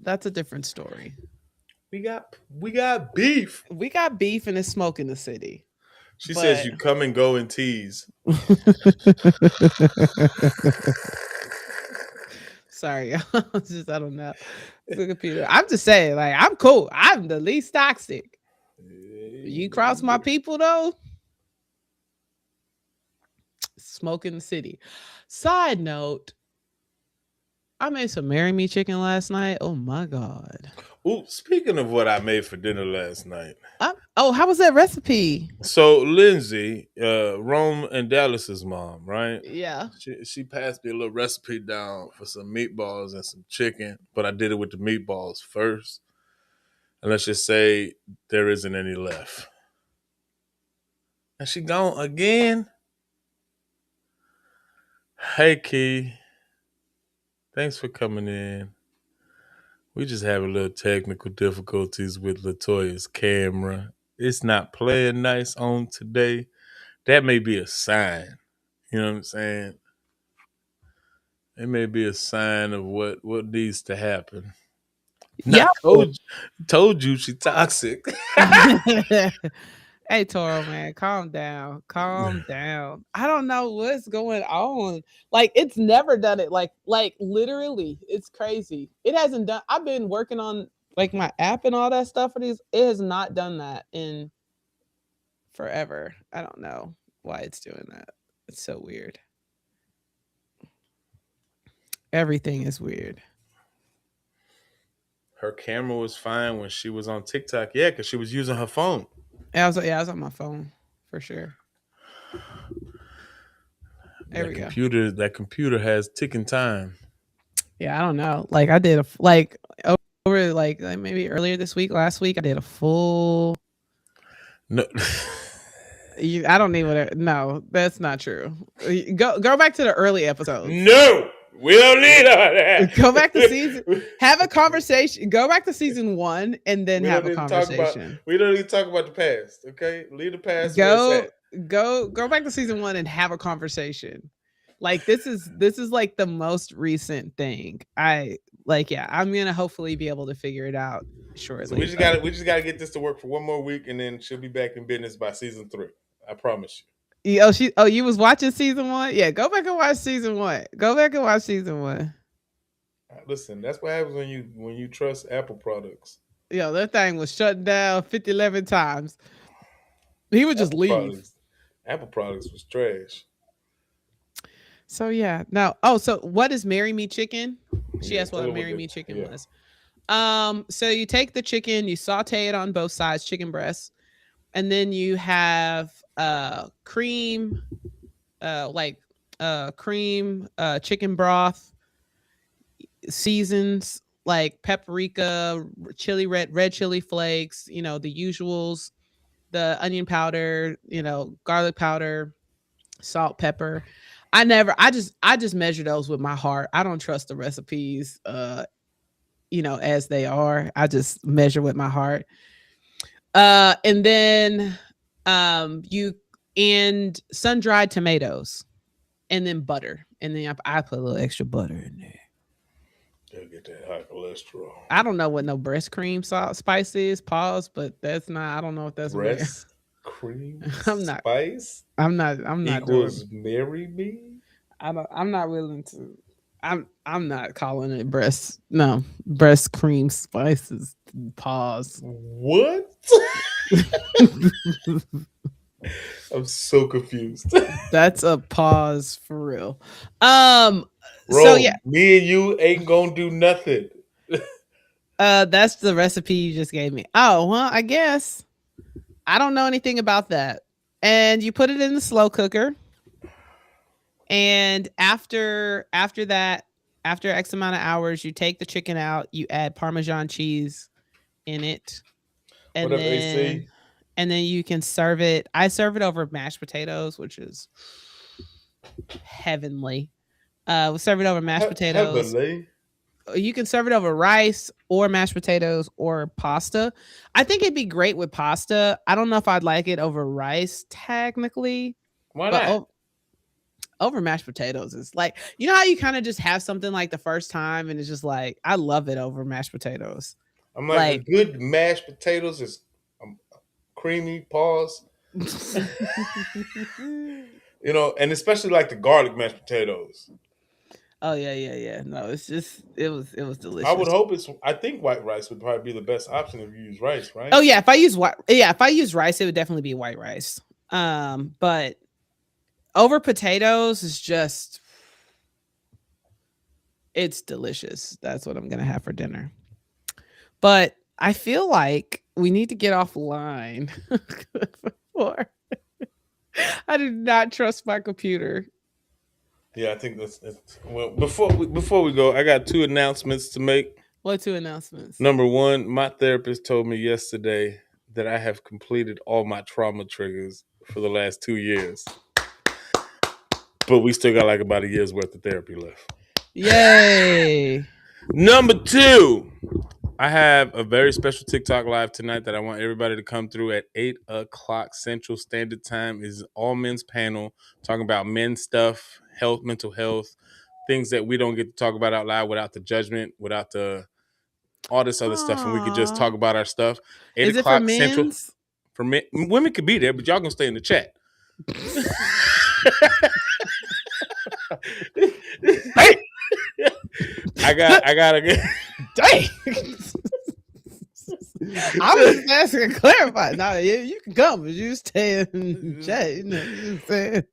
that's a different story. We got beef. We got beef and it's smoke in the city. She says you come and go in teas. Sorry, I don't know. Computer. I'm just saying, like, I'm cool. I'm the least toxic. You cross my people though, smoke in the city. Side note, I made some Marry Me chicken last night. Oh my God. Ooh, speaking of what I made for dinner last night. How was that recipe? So Lindsay, Rome and Dallas's mom, right? Yeah. She passed me a little recipe down for some meatballs and some chicken, but I did it with the meatballs first. And let's just say there isn't any left. And she gone again. Hey, Key. Thanks for coming in. We just have a little technical difficulties with LaToya's camera. It's not playing nice on today. That may be a sign. You know what I'm saying? It may be a sign of what needs to happen. Yeah. Told you she toxic. Hey, Toro, man, calm down. Calm down. I don't know what's going on. Like, it's never done it. Like literally, it's crazy. It hasn't done. I've been working on like my app and all that stuff for these. It has not done that in forever. I don't know why it's doing that. It's so weird. Everything is weird. Her camera was fine when she was on TikTok. Yeah, because she was using her phone. I was on my phone for sure. There we go. That computer has ticking time. Yeah, I don't know. Like I did over like maybe earlier this week, last week, I did a full. No. I don't need whatever. No, that's not true. Go back to the early episodes. No, we don't need all that. Go back to season. Have a conversation. Go back to season 1 and then have a conversation. We don't need to talk about the past. Okay, leave the past. Go back to season 1 and have a conversation. Like this is like the most recent thing. I'm gonna hopefully be able to figure it out shortly. So we just gotta get this to work for one more week, and then she'll be back in business by season 3. I promise you. You was watching season 1? Yeah, go back and watch season 1. Go back and watch season 1. Listen, that's what happens when you trust Apple products. Yo, that thing was shut down 11 times. He would just leave. Apple products was trash. So yeah. Now, so what is Marry Me Chicken? She asked what a Marry Me Chicken was. So you take the chicken, you saute it on both sides, chicken breasts, and then you have cream, cream, chicken broth, seasons like paprika, red chili flakes, the usuals, the onion powder, garlic powder, salt, pepper. I just measure those with my heart. I don't trust the recipes as they are. I just measure with my heart. And then you and sun-dried tomatoes and then butter. And then I put a little extra butter in there. Gotta get that high cholesterol. I don't know what no breast cream spice is, pause, but that's not, I don't know if that's breast cream I'm not spice. I'm not equals doing, marry me. I'm not willing to. I'm not calling it breast cream spices. Pause. What? I'm so confused. That's a pause for real. Bro, so yeah, me and you ain't gonna do nothing. that's the recipe you just gave me. Oh, well, I guess I don't know anything about that. And you put it in the slow cooker. And after that, after X amount of hours, you take the chicken out, you add Parmesan cheese in it. And Whatever they say. And then you can serve it. I serve it over mashed potatoes, which is heavenly. We'll serve it over mashed potatoes. Heavenly. You can serve it over rice or mashed potatoes or pasta. I think it'd be great with pasta. I don't know if I'd like it over rice technically. Why not? Over mashed potatoes is like, how you kind of just have something like the first time and it's just like, I love it over mashed potatoes. I'm like a good mashed potatoes is creamy, pause. And especially like the garlic mashed potatoes. Oh yeah. No, it's just it was delicious. I would hope I think white rice would probably be the best option if you use rice, right? Oh yeah, if I use rice, it would definitely be white rice. But over potatoes is just, it's delicious. That's what I'm gonna have for dinner. But I feel like we need to get offline before. I do not trust my computer. Yeah, I think that's well. Before we go, I got 2 announcements to make. What 2 announcements? Number 1, my therapist told me yesterday that I have completed all my trauma triggers for the last 2 years. But we still got like about a year's worth of therapy left. Yay! Number 2, I have a very special TikTok live tonight that I want everybody to come through at 8:00 Central Standard Time. Is all men's panel talking about men's stuff, health, mental health, things that we don't get to talk about out loud without the judgment, without the all this other stuff, and we could just talk about our stuff. 8:00 Central. For men, women could be there, but y'all gonna stay in the chat. Hey, I gotta get. Dang. I was asking to clarify. No, you can come, but you stay in chat. You know what I'm saying?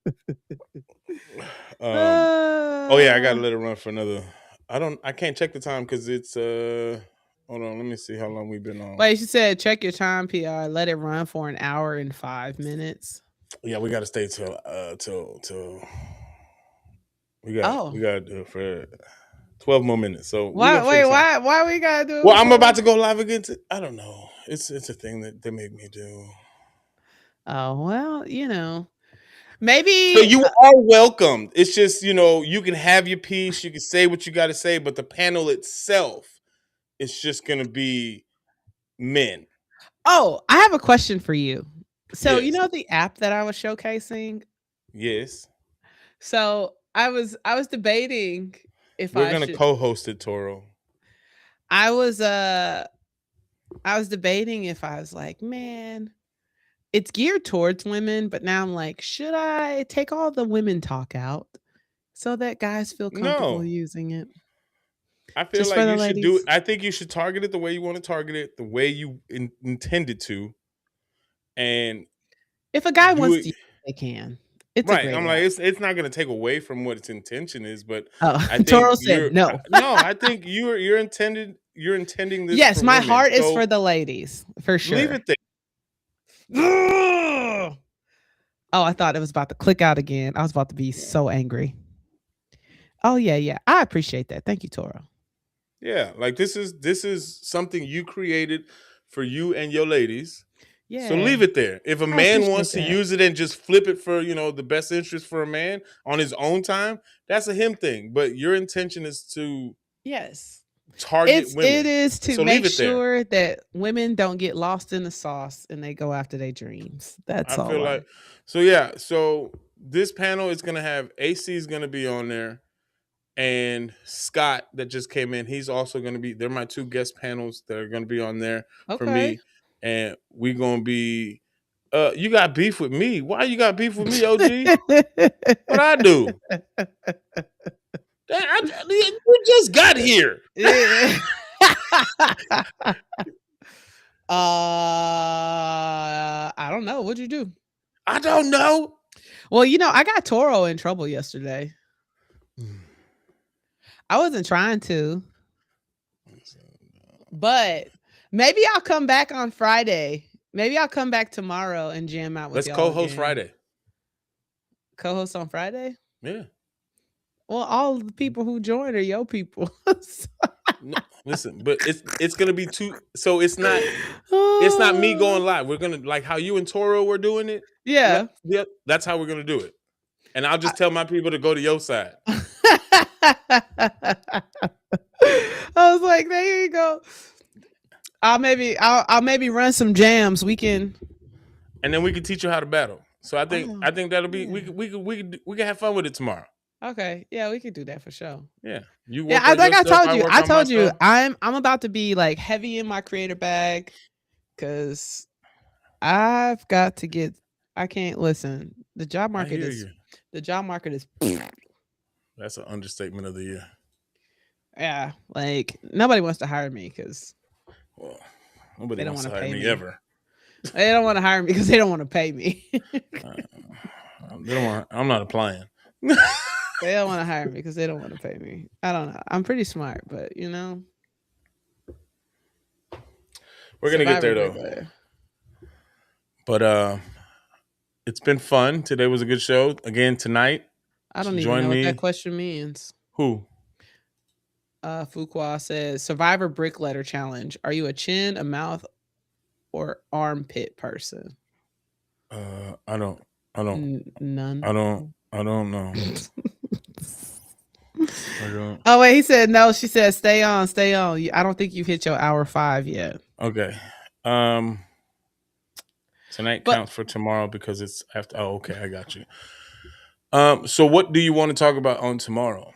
Oh yeah, I gotta let it run for another. I can't check the time because it's hold on, let me see how long we've been on. Wait, she said check your time, PR. Let it run for an hour and 5 minutes. Yeah, we gotta stay till we gotta do it for 12 more minutes. So why we gotta do it? Well, I'm about to go live again. I don't know. It's a thing that they make me do. Oh well, maybe. So you are welcome. It's just you can have your piece. You can say what you got to say, but the panel itself is just gonna be men. Oh, I have a question for you. So Yes. the app that I was showcasing? Yes. So I was debating if we're gonna co-host it, Toro. I was debating if I was like, man, it's geared towards women, but now I'm like, should I take all the women talk out so that guys feel comfortable using it? I feel like you should do it. I think you should target it the way you want to target it, the way you intended to. And if a guy wants to use it, they can. It's right. I'm like, it's not going to take away from what its intention is, but I think Toro said no. No, I think your you're intending this. Yes, for my women, heart is so for the ladies for sure. Leave it there. Oh, I thought it was about to click out again. I was about to be so angry. Oh yeah. I appreciate that. Thank you, Toro. Yeah, like this is something you created for you and your ladies. Yeah. So leave it there. If a man wants to use it and just flip it for, the best interest for a man on his own time, that's a him thing. But your intention is to target women. It is to make sure that women don't get lost in the sauce and they go after their dreams. That's all. I feel like. So this panel is gonna have AC is gonna be on there. And Scott that just came in, he's also going to be. They're my two guest panels that are going to be on there for me, and we're going to be. You got beef with me? Why you got beef with me, OG? What I do? You just got here. I don't know. What'd you do? I don't know. Well, I got Toro in trouble yesterday. I wasn't trying to, but maybe I'll come back on Friday. Maybe I'll come back tomorrow and jam out with y'all. Let's co-host Friday. Co-host on Friday? Yeah. Well, all the people who join are your people. No, listen, but it's gonna be two. So it's not me going live. We're gonna like how you and Toro were doing it. Yeah. Yep. That's how we're gonna do it. And I'll just tell my people to go to your side. I was like, there you go. I'll maybe run some jams. We can, and then we can teach you how to battle. So I think that'll be we can have fun with it tomorrow. Okay, yeah, we could do that for sure. Yeah, I told you, I'm about to be like heavy in my creator bag because I've got to get. I can't listen. The job market is. That's an understatement of the year. Yeah, like nobody wants to hire me because nobody wants to hire me ever. They don't want to hire me because they don't want to pay me. I'm not applying. They don't want to hire me because they don't want to pay me. I don't know. I'm pretty smart, but we're gonna get there though. But it's been fun. Today was a good show. Again tonight. I don't even know what that question means. Who? Fuqua says Survivor Brick Letter Challenge. Are you a chin, a mouth, or armpit person? I don't. None. I don't know. Oh wait, he said no. She said stay on. I don't think you've hit your hour 5 yet. Okay. Tonight counts for tomorrow because it's after. Oh, okay, I got you. So what do you want to talk about on tomorrow?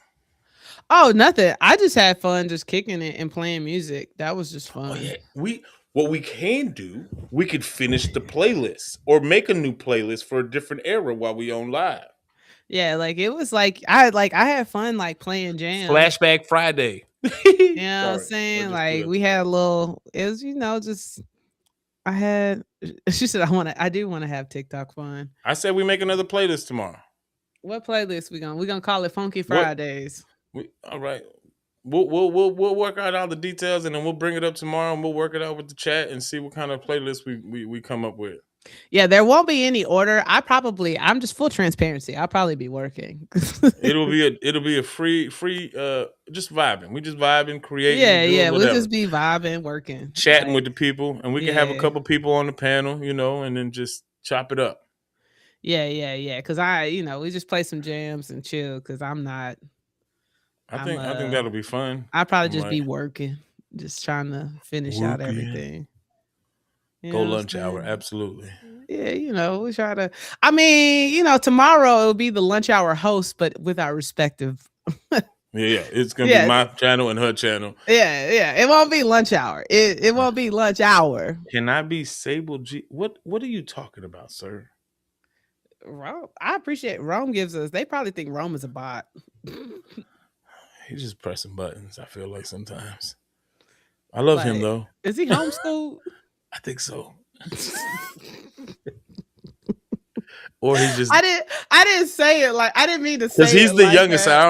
Oh, nothing. I just had fun just kicking it and playing music. That was just fun. Oh, yeah. What we can do, we could finish the playlist or make a new playlist for a different era while we on live. Yeah, like it was like I had fun like playing jams. Flashback Friday. You know what I'm saying? Like we had a little, it was, just she said I do want to have TikTok fun. I said we make another playlist tomorrow. What playlist we gonna call it Funky Fridays? All right. We'll work out all the details and then we'll bring it up tomorrow and we'll work it out with the chat and see what kind of playlist we come up with. Yeah, there won't be any order. I'm just full transparency. I'll probably be working. it'll be a free just vibing. We just vibing, creating. Yeah. We'll just be vibing, working, chatting with the people, and we can have a couple people on the panel, and then just chop it up. Yeah. Because we just play some jams and chill. Because I'm not. I think that'll be fun. I'll probably just be working, just trying to finish out everything. Go lunch hour, absolutely. Yeah, we try to. I mean, tomorrow it'll be the lunch hour host, but with our respective. Yeah, it's gonna be my channel and her channel. Yeah, it won't be lunch hour. It won't be lunch hour. Can I be Sable G? What are you talking about, sir? Rome, I appreciate Rome gives us. They probably think Rome is a bot. He's just pressing buttons. I feel like sometimes. I love him though. Is he homeschooled? I think so. Or he's just. I didn't say it like I didn't mean to say. Because he's the youngest. That. I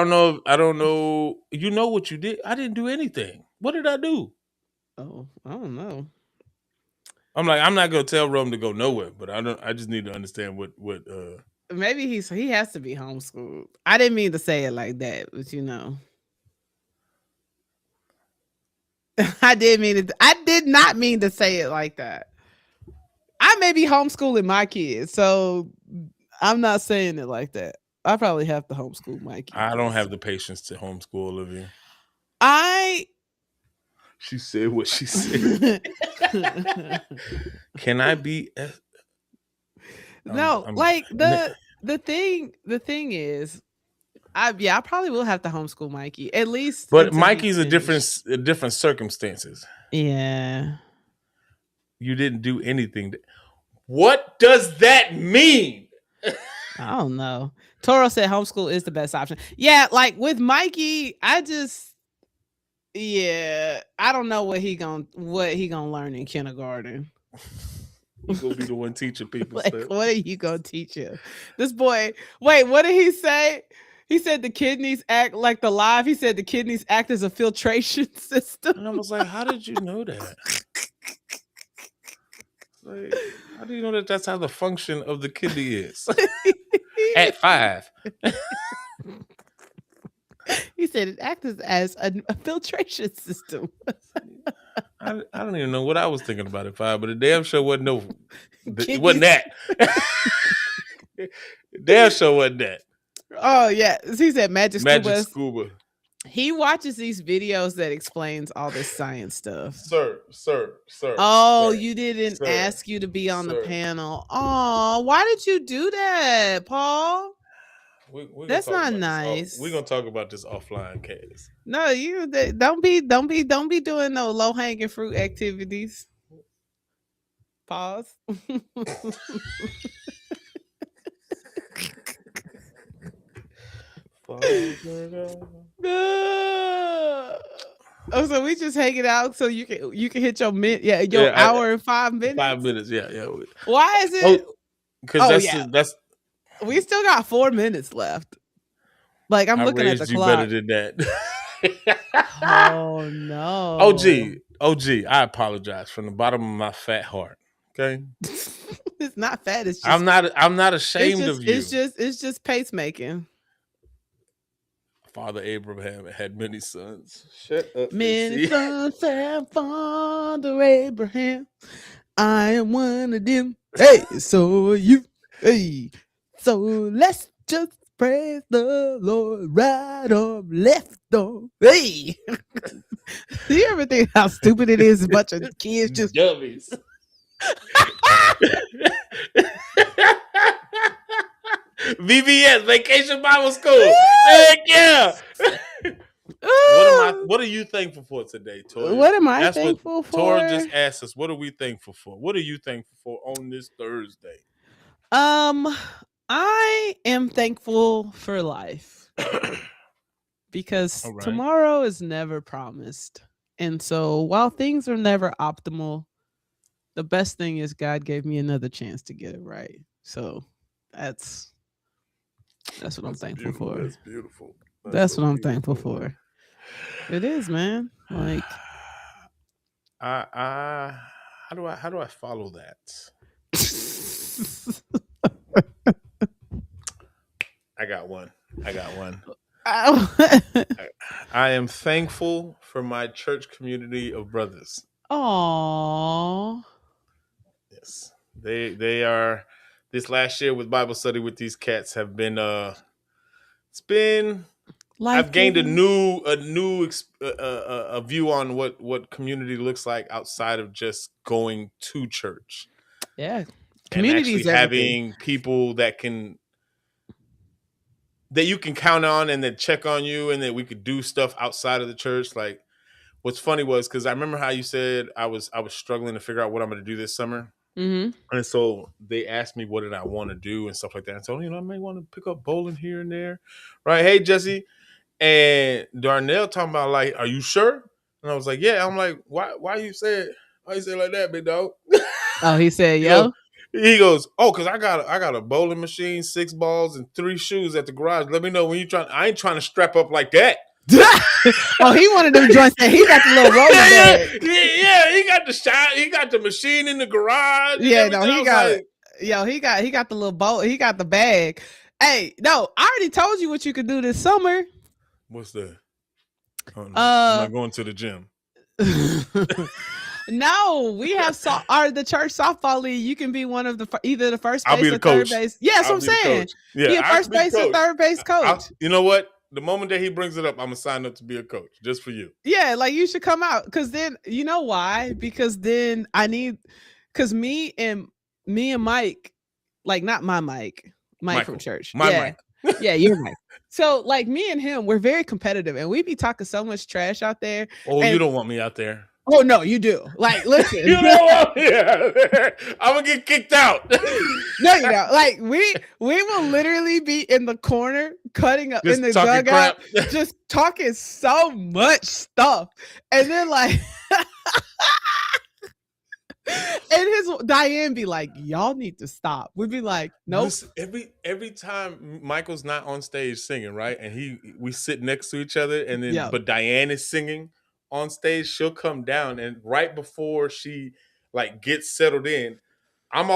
don't know. You know what you did? I didn't do anything. What did I do? Oh, I don't know. I'm not gonna tell Rome to go nowhere, but I just need to understand what Maybe he has to be homeschooled. I didn't mean to say it like that, but you know. I did not mean to say it like that. I may be homeschooling my kids, so I'm not saying it like that. I probably have to homeschool my kids. I don't have the patience to homeschool Olivia. She said what she said. Can I be? No, like the thing is, I probably will have to homeschool Mikey at least. But Mikey's a different circumstances. Yeah. You didn't do anything. What does that mean? I don't know. Toro said homeschool is the best option. Yeah, like with Mikey, I don't know what he gonna learn in kindergarten. You gonna be the one teaching people like, stuff. What are you gonna teach him? This boy. Wait, what did he say? He said the kidneys act like the live. He said the kidneys act as a filtration system. And I was like, how did you know that? Like, how do you know that that's how the function of the kidney is? At 5. He said it acts as a filtration system. I don't even know what I was thinking about at 5, but it damn sure wasn't it wasn't that. Damn sure wasn't that. Oh yeah, he said Magic Scuba. He watches these videos that explains all this science stuff. Sir. Oh, sir, you didn't ask you to be on the panel. Oh, why did you do that, Paul? That's not nice. We're gonna talk about this offline, case. No, you don't be doing no low hanging fruit activities. Pause. Oh, so we just hanging out so you can hit your hour and 5 minutes. 5 minutes, yeah. Why is it? Because that's. We still got 4 minutes left. Like I'm looking at the clock. Better than that. Oh no. OG, I apologize from the bottom of my fat heart. Okay. It's not fat. It's just I'm not ashamed of you. It's just pacemaking. Father Abraham had many sons. Shut up. Many sons had Father Abraham. I am one of them. Hey, so are you. Hey, so let's just praise the Lord. Right arm, left arm. Hey. Do you ever think how stupid it is? A bunch of kids just dummies. VBS, Vacation Bible School. Heck yeah. What are you thankful for today, Tori? What am I thankful for? Tori just asked us, what are we thankful for? What are you thankful for on this Thursday? I am thankful for life. Because tomorrow is never promised. And so while things are never optimal, the best thing is God gave me another chance to get it right. So that's what I'm thankful for. That's beautiful. That's what I'm thankful for. It is, man. Like how do I follow that? I got one. I am thankful for my church community of brothers. Aww. Yes. They are, this last year with Bible study with these cats have been it's been I've gained a new view on what community looks like outside of just going to church. Yeah. Community is having people that you can count on and then check on you, and that we could do stuff outside of the church. Like, what's funny was, because I remember how you said I was struggling to figure out what I'm going to do this summer. Mm-hmm. And so they asked me what did I want to do and stuff like that. And so, I may want to pick up bowling here and there. Right. Hey, Jesse. And Darnell talking about, like, are you sure? And I was like, yeah. I'm like, why you say it like that, big dog? Oh, he said, yo. He goes, oh, because I got a bowling machine, 6 balls, and 3 shoes at the garage. Let me know when you trying. I ain't trying to strap up like that. Oh, he wanted them joints that he got the little roller bag. Yeah, he got the shot. He got the machine in the garage. Yeah, no, he got it. Yo, he got the little boat. He got the bag. Hey, no, I already told you what you could do this summer. What's that? Oh, no. I'm not going to the gym. No, we have the church softball league. You can be one of either the first base or coach. third base. Yeah, that's what I'm saying. Yeah, be a first base or third base coach. You know what? The moment that he brings it up, I'm gonna sign up to be a coach just for you. Yeah, like you should come out because then you know why? Because then because me and Mike, like not my Mike from church. Mike. Yeah, you're Mike. So like me and him, we're very competitive and we be talking so much trash out there. Oh, you don't want me out there. Oh no, you do. Like, listen, you don't want me out there. I'm gonna get kicked out. No, you don't. Like we will literally be in the corner cutting up just in the dugout, just talking so much stuff, and then like. And his Diane be like, y'all need to stop. We'd be like, nope. Listen, every time Michael's not on stage singing, right? And we sit next to each other, and then but Diane is singing on stage, she'll come down, and right before she like gets settled in, I'm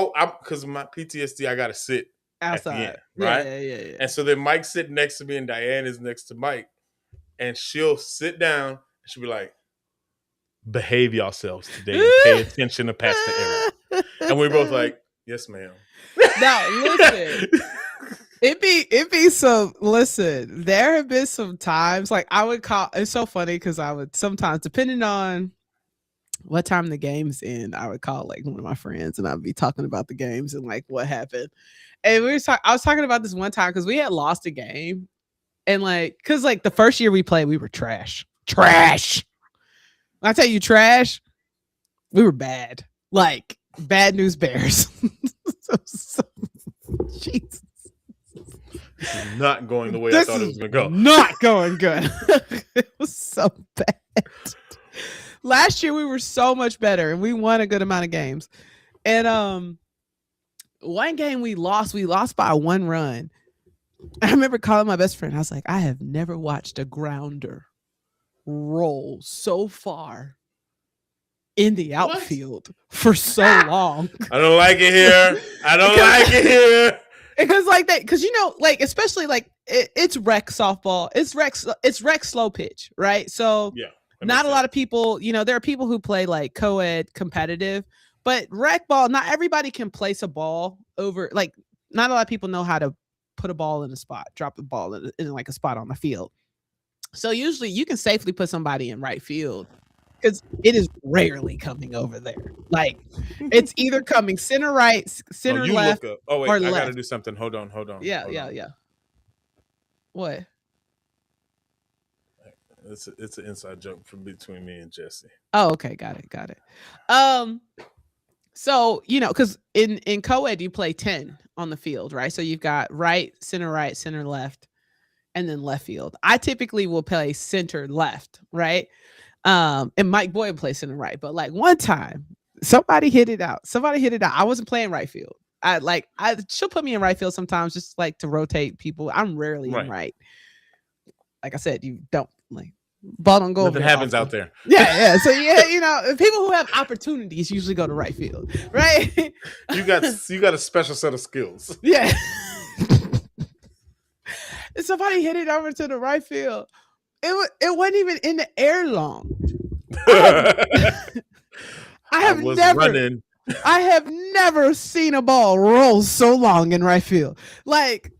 because of my PTSD, I gotta sit outside, at the end, right? Yeah. And so then Mike's sitting next to me, and Diane is next to Mike, and she'll sit down, and she'll be like, behave yourselves today and pay attention to Pastor Eric. And we're both like, yes, ma'am. Now listen, it be some. Listen, there have been some times like I would call. It's so funny because I would sometimes, depending on what time the game's in, I would call like one of my friends and I'd be talking about the games and like what happened. And I was talking about this one time because we had lost a game, and like because like the first year we played, we were trash. When I tell you trash, we were bad. Like bad news bears. Jesus. This is not going the way I thought it was going to go. Not going good. It was so bad. Last year we were so much better and we won a good amount of games. And one game we lost by 1 run. I remember calling my best friend. I was like, I have never watched a grounder roll so far in the outfield for so long. I don't like it here. I don't like it here. Because like that, because you know, like especially like it's rec softball, it's rec slow pitch, right? So yeah, not a lot of people, you know, there are people who play like co-ed competitive, but rec ball, not everybody can place a ball over. Like not a lot of people know how to put a ball in a spot, drop the ball in like a spot on the field. So usually you can safely put somebody in right field because it is rarely coming over there. Like it's either coming center right, center left. Oh wait, or I left. Gotta do something. Hold on. Yeah. What? It's an inside joke from between me and Jesse. Oh, okay, got it. So you know, because in co-ed you play 10 on the field, right? So you've got right, center left. And then left field. I typically will play center left, right? And Mike Boyd plays center right. But like one time, somebody hit it out. I wasn't playing right field. She'll put me in right field sometimes, just like to rotate people. I'm rarely in right. Like I said, you don't like ball don't go. Nothing happens out there. Yeah. So yeah, you know, people who have opportunities usually go to right field, right? You got a special set of skills. Yeah. Somebody hit it over to the right field. It wasn't even in the air long. I have never seen a ball roll so long in right field. Like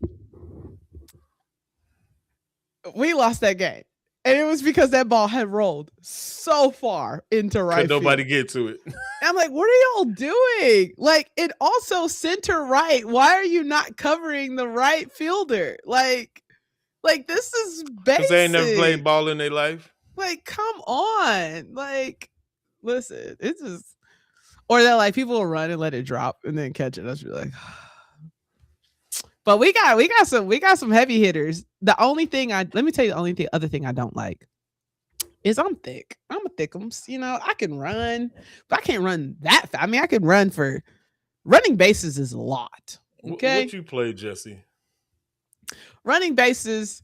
we lost that game. And it was because that ball had rolled so far into right field. Nobody get to it. And I'm like, what are y'all doing? Like, it also center right. Why are you not covering the right fielder? Like this is basic. Because they ain't never played ball in their life. Like, come on. Like, listen, it's just, or that like people will run and let it drop and then catch it. That's really like, but we got some heavy hitters. Let me tell you the other thing I don't like is I'm thick. I'm a thickums. You know, I can run, but I can't run that fast. I mean, I can run for running bases is a lot. Okay. What you play, Jesse? Running bases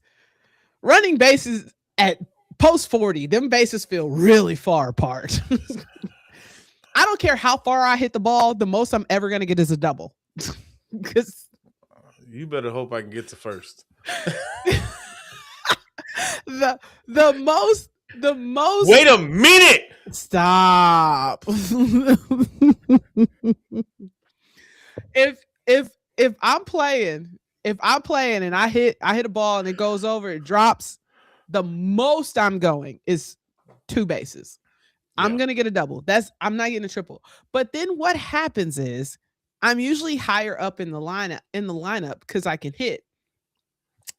at post 40, them bases feel really far apart. I don't care how far I hit the ball. The most I'm ever going to get is a double. Because you better hope I can get to first. the most. Wait a minute. Stop. if I'm playing and I hit a ball and it goes over, it drops, the most I'm going is 2 bases. Yeah. I'm gonna get a double. I'm not getting a triple. But then what happens is I'm usually higher up in the lineup because I can hit.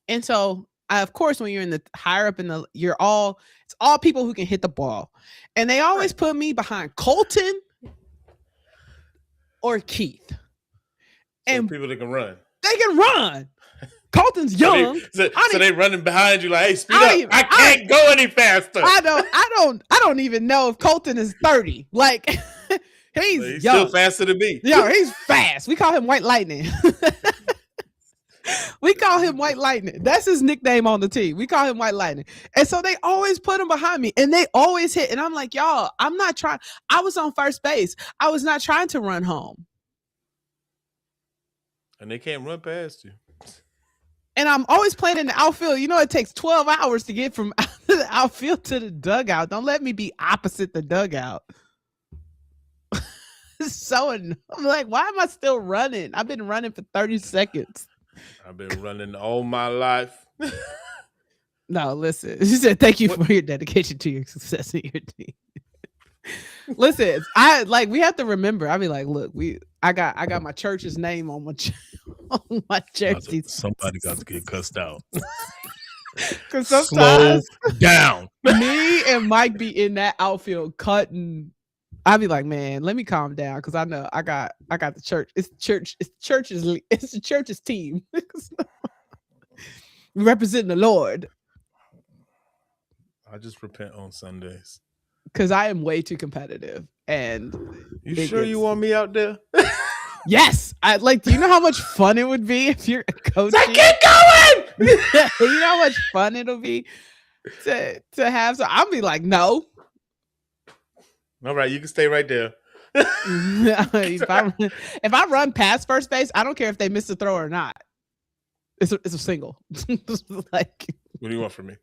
And so of course, when you're in the higher up it's all people who can hit the ball. And they always put me behind Colton or Keith. And people that can run. They can run. Colton's young. So they running behind you like, hey, speed up. I can't go any faster. I don't even know if Colton is 30. Like he's young. Still faster than me. Yeah, he's fast. We call him White Lightning. We call him White Lightning. That's his nickname on the team. We call him White Lightning. And so they always put him behind me and they always hit. And I'm like, y'all, I'm not trying. I was on first base. I was not trying to run home. And they can't run past you. And I'm always playing in the outfield. You know, it takes 12 hours to get from the outfield to the dugout. Don't let me be opposite the dugout. So I'm like, why am I still running? I've been running for 30 seconds. I've been running all my life. No, listen. She said, thank you for your dedication to your success in your team. Listen, we have to remember. I be like, look, I got my church's name on my jersey. Somebody got to get cussed out. Because sometimes slow down. Me and Mike be in that outfield cutting. I be like, man, let me calm down because I know I got the church. It's the church's team. We represent the Lord. I just repent on Sundays. Because I am way too competitive. And you sure you want me out there? Yes. Do you know how much fun it would be if you're coaching? Say, keep going! You know how much fun it'll be to have. So I'll be like, no. All right, you can stay right there. If I run past first base, I don't care if they miss the throw or not. It's a single. Like, what do you want from me?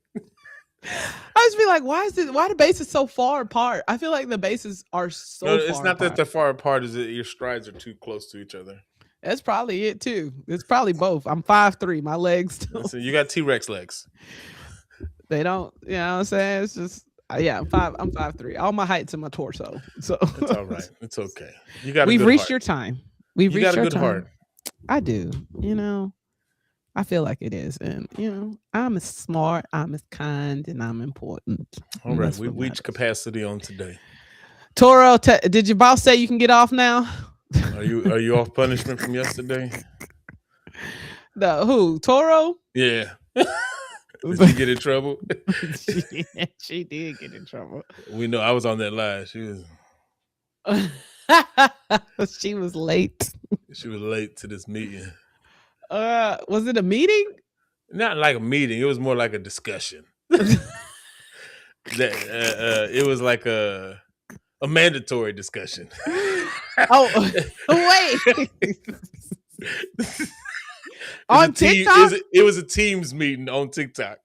I just be like, why the bases so far apart? I feel like the bases are so far it's not apart. that they're far apart, is that your strides are too close to each other. That's probably it too. It's probably both. I'm 5'3". My legs still. Listen, you got T-Rex legs. They don't, you know what I'm saying? It's just I'm 5'3". All my height's in my torso. So it's all right. It's okay. You got We've reached heart. your time. You got a good heart. I do. You know, I feel like it is. And, you know, I'm as smart, I'm as kind, and I'm important. All right. We reached capacity on today. Toro, did your boss say you can get off now? Are you off punishment from yesterday? Who? Toro? Yeah. Did she get in trouble? She did get in trouble. We know I was on that line. She was late. She was late to this meeting. Was it a meeting? Not like a meeting. It was more like a discussion. It was like a mandatory discussion. Oh, wait. On TikTok? It was a Teams meeting on TikTok.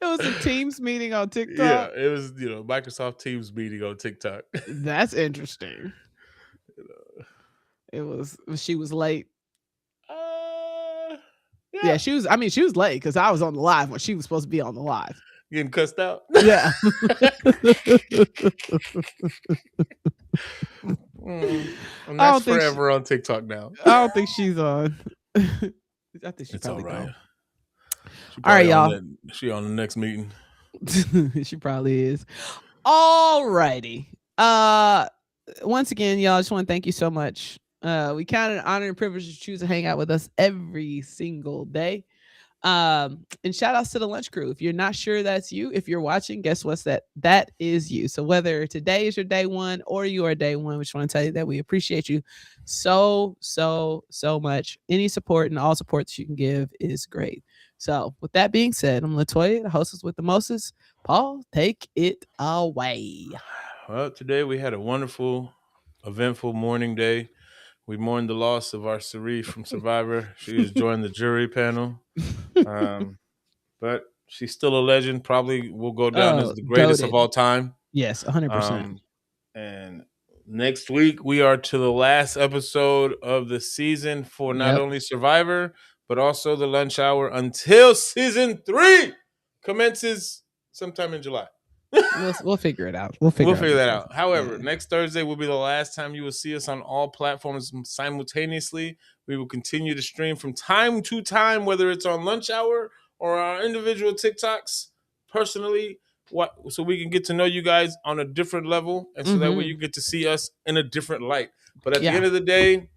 It was a Teams meeting on TikTok? Yeah, it was, Microsoft Teams meeting on TikTok. That's interesting. She was late. Yeah, she was late because I was on the live when she was supposed to be on the live. Getting cussed out? Yeah. And that's forever on TikTok now. I don't think she's on. I think she's it's probably all right. gone. All right, y'all. She on the next meeting. She probably is. All righty. Once again, y'all, I just want to thank you so much. We count it an honor and privilege to choose to hang out with us every single day. And shout outs to the lunch crew. If you're not sure that's you, if you're watching, guess what's that is you. So whether today is your day one or you are day one, we just want to tell you that we appreciate you so much. Any support and all supports you can give is great. So with that being said, I'm Latoya, the hostess with the mostest. Paul, take it away. Well, today we had a wonderful, eventful morning day. We mourned the loss of our Cirie from Survivor. She has joined the jury panel. But she's still a legend. Probably will go down as the greatest of all time. Yes, 100%. And next week, we are to the last episode of the season for not only Survivor, but also the lunch hour until season 3 commences sometime in July. We'll figure it out. We'll figure that out. However, next Thursday will be the last time you will see us on all platforms simultaneously. We will continue to stream from time to time, whether it's on lunch hour or our individual TikToks personally, so we can get to know you guys on a different level, and so that way you get to see us in a different light. But at the end of the day,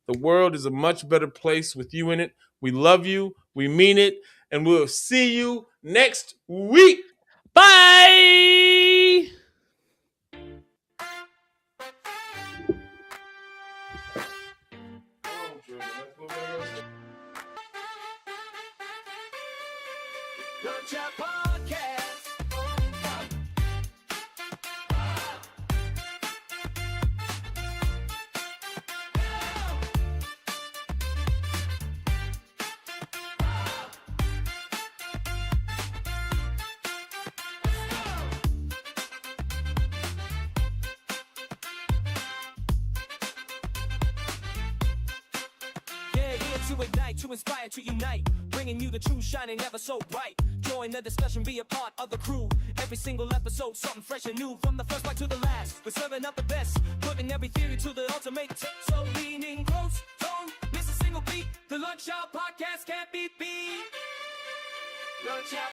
the world is a much better place with you in it. We love you. We mean it. And we'll see you next week. Bye. To ignite, to inspire, to unite, bringing you the truth, shining ever so bright. Join the discussion, be a part of the crew. Every single episode, something fresh and new. From the first bite to the last, we're serving up the best, putting every theory to the ultimate test. So leaning close, don't miss a single beat. The Lunch Hour Podcast can't be beat. Lunch Hour.